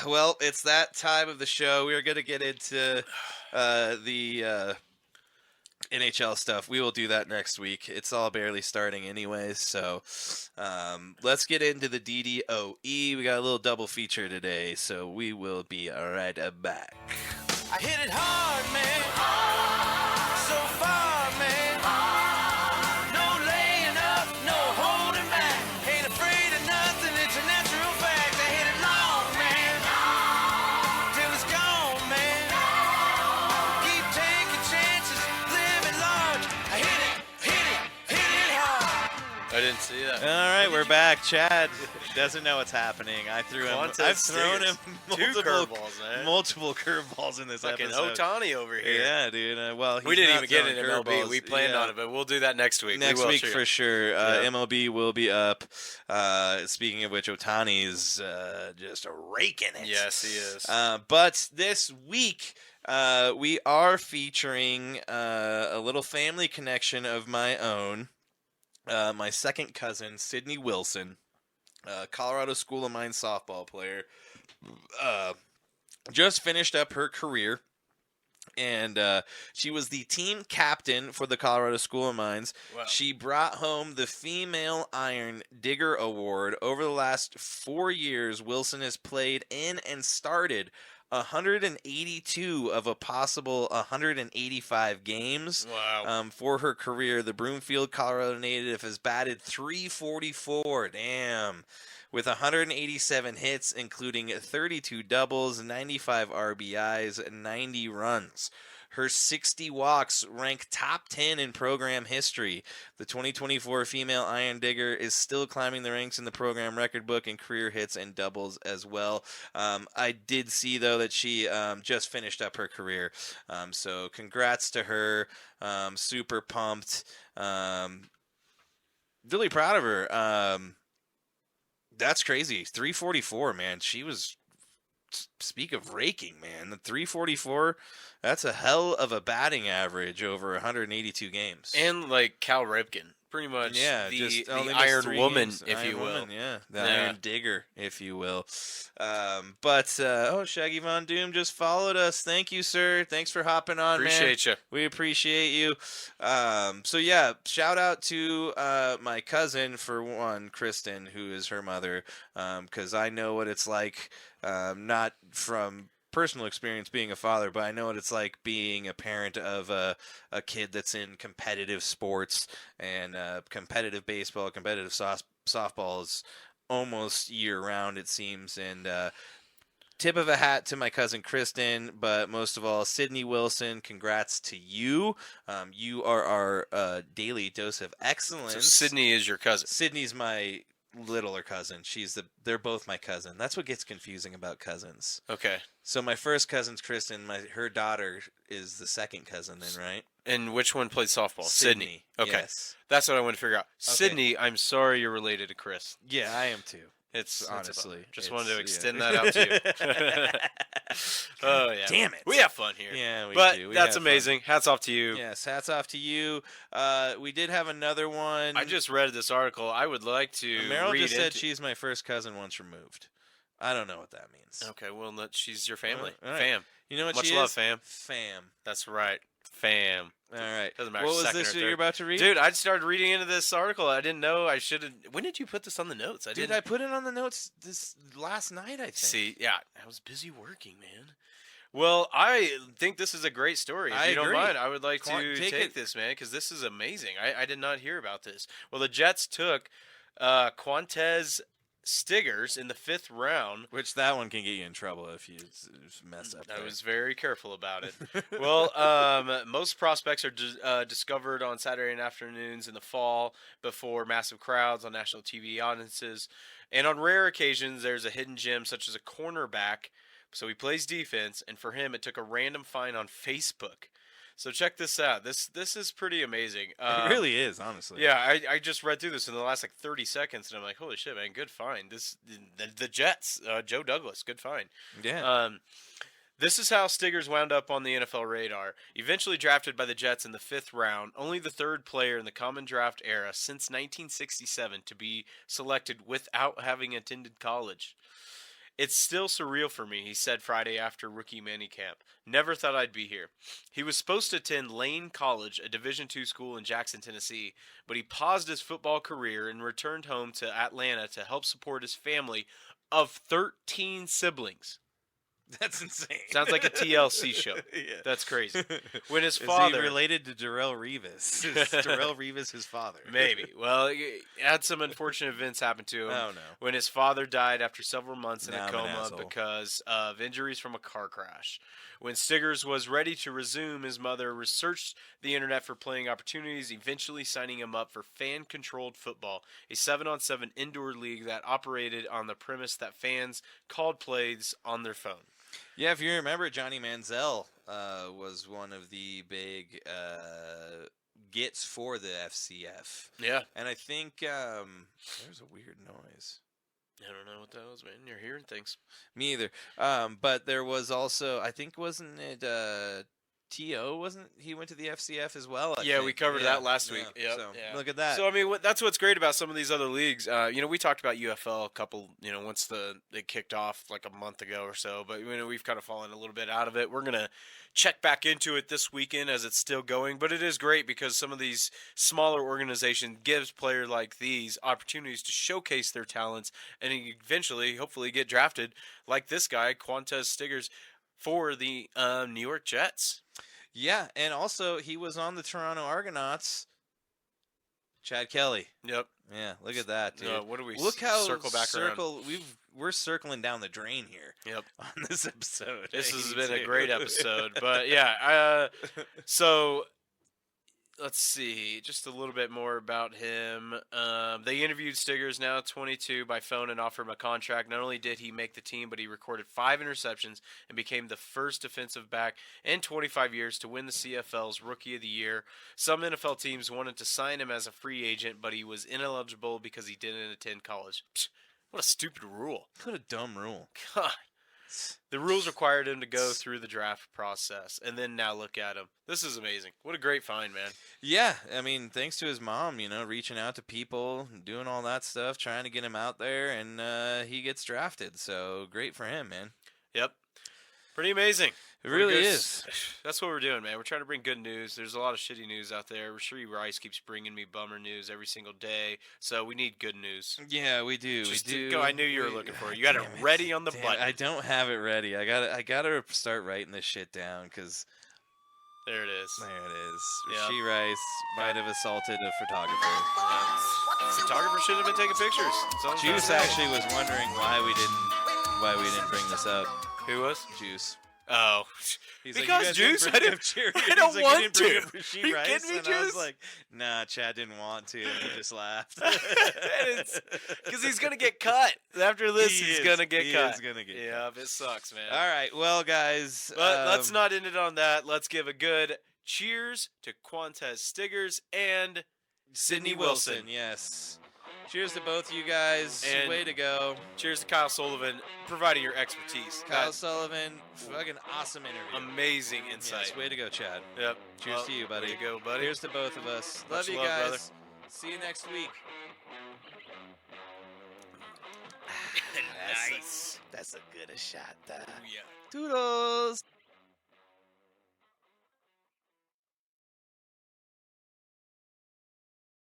Well, it's that time of the show. We are going to get into the NHL stuff. We will do that next week. It's all barely starting anyways, so let's get into the DDOE. We got a little double feature today, so we will be right back. I hit it hard, man. So far, man. No laying up, no holding back. Ain't afraid of nothing, it's a natural fact. I hit it long, man. Till it's gone, man. Keep taking chances, living large. I hit it hard. I didn't see that. All right, we're back. Chad doesn't know what's happening. I've thrown him multiple curveballs in this Fucking episode. Ohtani over here. Yeah, dude. Well, we didn't even get into MLB. We planned on it, but we'll do that next week. Next week for sure. MLB will be up. Speaking of which, Ohtani's just raking it. Yes, he is. But this week, we are featuring a little family connection of my own. My second cousin, Sydney Wilson, Colorado School of Mines softball player, just finished up her career, and she was the team captain for the Colorado School of Mines. Wow. She brought home the Female Iron Digger Award. Over the last 4 years, Wilson has played in and started 182 of a possible 185 games. Wow. For her career. The Broomfield, Colorado native has batted .344, damn, with 187 hits, including 32 doubles, 95 RBIs, 90 runs. Her 60 walks rank top 10 in program history. The 2024 female Iron Digger is still climbing the ranks in the program record book in career hits and doubles as well. I did see, though, that she just finished up her career. So congrats to her. Super pumped. Really proud of her. That's crazy. 344, man. She was... Speak of raking, man. The 344, that's a hell of a batting average over 182 games. And like Cal Ripken, pretty much the Iron Woman, if you will. The Iron Digger, if you will. Shaggy Von Doom just followed us. Thank you, sir. Thanks for hopping on, Appreciate you. We appreciate you. Shout out to my cousin, for one, Kristen, who is her mother, because I know what it's like, not from personal experience being a father, but I know what it's like being a parent of a kid that's in competitive sports, and competitive baseball, competitive softball is almost year-round, it seems. And tip of a hat to my cousin Kristen, but most of all, Sydney Wilson, congrats to you. You are our daily dose of excellence. So Sydney is your cousin. Sydney's my littler cousin. They're both my cousin. That's what gets confusing about cousins. Okay. So my first cousin's Kristen. Her daughter is the second cousin then, right? And which one played softball? Sydney. Okay. Yes. That's what I want to figure out. Okay. Sydney, I'm sorry you're related to Chris. Yeah, I am too. It's honestly. Just wanted to extend that out to you. Oh, yeah. Damn it. We have fun here. Yeah, we but do. That's amazing. Fun. Hats off to you. Yes, hats off to you. We did have another one. I just read this article. I would like to Meryl read just said she's my first cousin once removed. I don't know what that means. Okay, well, she's your family. All right. Fam. You know what Much she love, is? fam. Fam. That's right. Fam. All right. Doesn't matter. What was second this or that third. you're about to read? Dude, I started reading into this article. I didn't know I should have. When did you put this on the notes? Dude, I put it on the notes this last night, I think. See, yeah, I was busy working, man. Well, I think this is a great story. If you don't mind, I would like to take this, man, because this is amazing. I did not hear about this. Well, the Jets took Quantez Stiggers in the 5th round. Which that one can get you in trouble if you mess up. I was very careful about it. Well, most prospects are discovered on Saturday afternoons in the fall before massive crowds on national TV audiences. And on rare occasions, there's a hidden gem such as a cornerback. So he plays defense, and for him, it took a random find on Facebook. So check this out. This is pretty amazing. It really is, honestly. Yeah, I just read through this in the last 30 seconds, and I'm like, holy shit, man, good find. The Jets, Joe Douglas, good find. Yeah. This is how Stiggers wound up on the NFL radar. Eventually drafted by the Jets in the 5th round, only the 3rd player in the common draft era since 1967 to be selected without having attended college. It's still surreal for me, he said Friday after rookie minicamp. Never thought I'd be here. He was supposed to attend Lane College, a Division II school in Jackson, Tennessee, but he paused his football career and returned home to Atlanta to help support his family of 13 siblings. That's insane. Sounds like a TLC show. Yeah. That's crazy. When his Is he father related to Darrell Revis? Is Darrell Revis his father? Maybe. Well, he had some unfortunate events happen to him. Oh, no. When his father died after several months in Now a I'm an coma asshole. because of injuries from a car crash. When Stiggers was ready to resume, his mother researched the internet for playing opportunities, eventually signing him up for fan-controlled football, a 7-on-7 indoor league that operated on the premise that fans called plays on their phone. Yeah, if you remember, Johnny Manziel was one of the big gets for the FCF. Yeah. And I think there's a weird noise. I don't know what that was, man. You're hearing things. Me either. But there was also, I think, wasn't it T.O.? Wasn't he went to the FCF as well? I Yeah, we think. covered Yeah, that last week. yeah. Yep, So yeah. look at that. So I mean, that's what's great about some of these other leagues. We talked about UFL a couple, once it kicked off like a month ago or so. But we've kind of fallen a little bit out of it. We're gonna check back into it this weekend as it's still going. But it is great because some of these smaller organizations gives players like these opportunities to showcase their talents and eventually, hopefully, get drafted like this guy, Quantez Stiggers, for the New York Jets. Yeah, and also he was on the Toronto Argonauts. Chad Kelly. Yep. Yeah, look at that, dude. What do we look how circle back around? We're circling down the drain here. Yep. On this episode. This has Me been a too. great episode, but yeah. So let's see, just a little bit more about him. They interviewed Stiggers, now 22, by phone and offered him a contract. Not only did he make the team, but he recorded 5 interceptions and became the first defensive back in 25 years to win the CFL's Rookie of the Year. Some NFL teams wanted to sign him as a free agent, but he was ineligible because he didn't attend college. Psh, what a stupid rule. What a dumb rule. God. The rules required him to go through the draft process, and then now look at him. This is amazing. What a great find, man. Yeah, I mean, thanks to his mom, reaching out to people, doing all that stuff, trying to get him out there, and he gets drafted. So great for him, man. Yep. Pretty amazing. It really is. That's what we're doing, man. We're trying to bring good news. There's a lot of shitty news out there. Sheree Rice keeps bringing me bummer news every single day, so we need good news. Yeah, we do. Just we do. go. I knew you were looking for it. You got it ready on the button. I don't have it ready. I gotta start writing this shit down because there it is. There it is. Yep. She Rice might have assaulted a photographer. Photographer shouldn't have been taking pictures. Juice actually was wondering why we didn't bring this up. Who was? Juice. Oh, He's because like, Juice, I don't want to. Are you kidding me, and I was was like, nah, Chad didn't want to. And he just laughed. Because he's gonna get cut after this. He's gonna get cut. He is gonna get yeah, cut. it sucks, man. All right, well, guys, But let's not end it on that. Let's give a good cheers to Quantez Stiggers and Sydney Wilson. Yes. Cheers to both you guys. And way to go. Cheers to Kyle Sullivan, providing your expertise. Kyle Sullivan, fucking awesome interview. Amazing insight. Yes, way to go, Chad. Yep. Cheers to you, buddy. Way to go, buddy. Cheers to both of us. Much Love you love, guys. brother. See you next week. Nice. That's a good shot. Yeah. Toodles.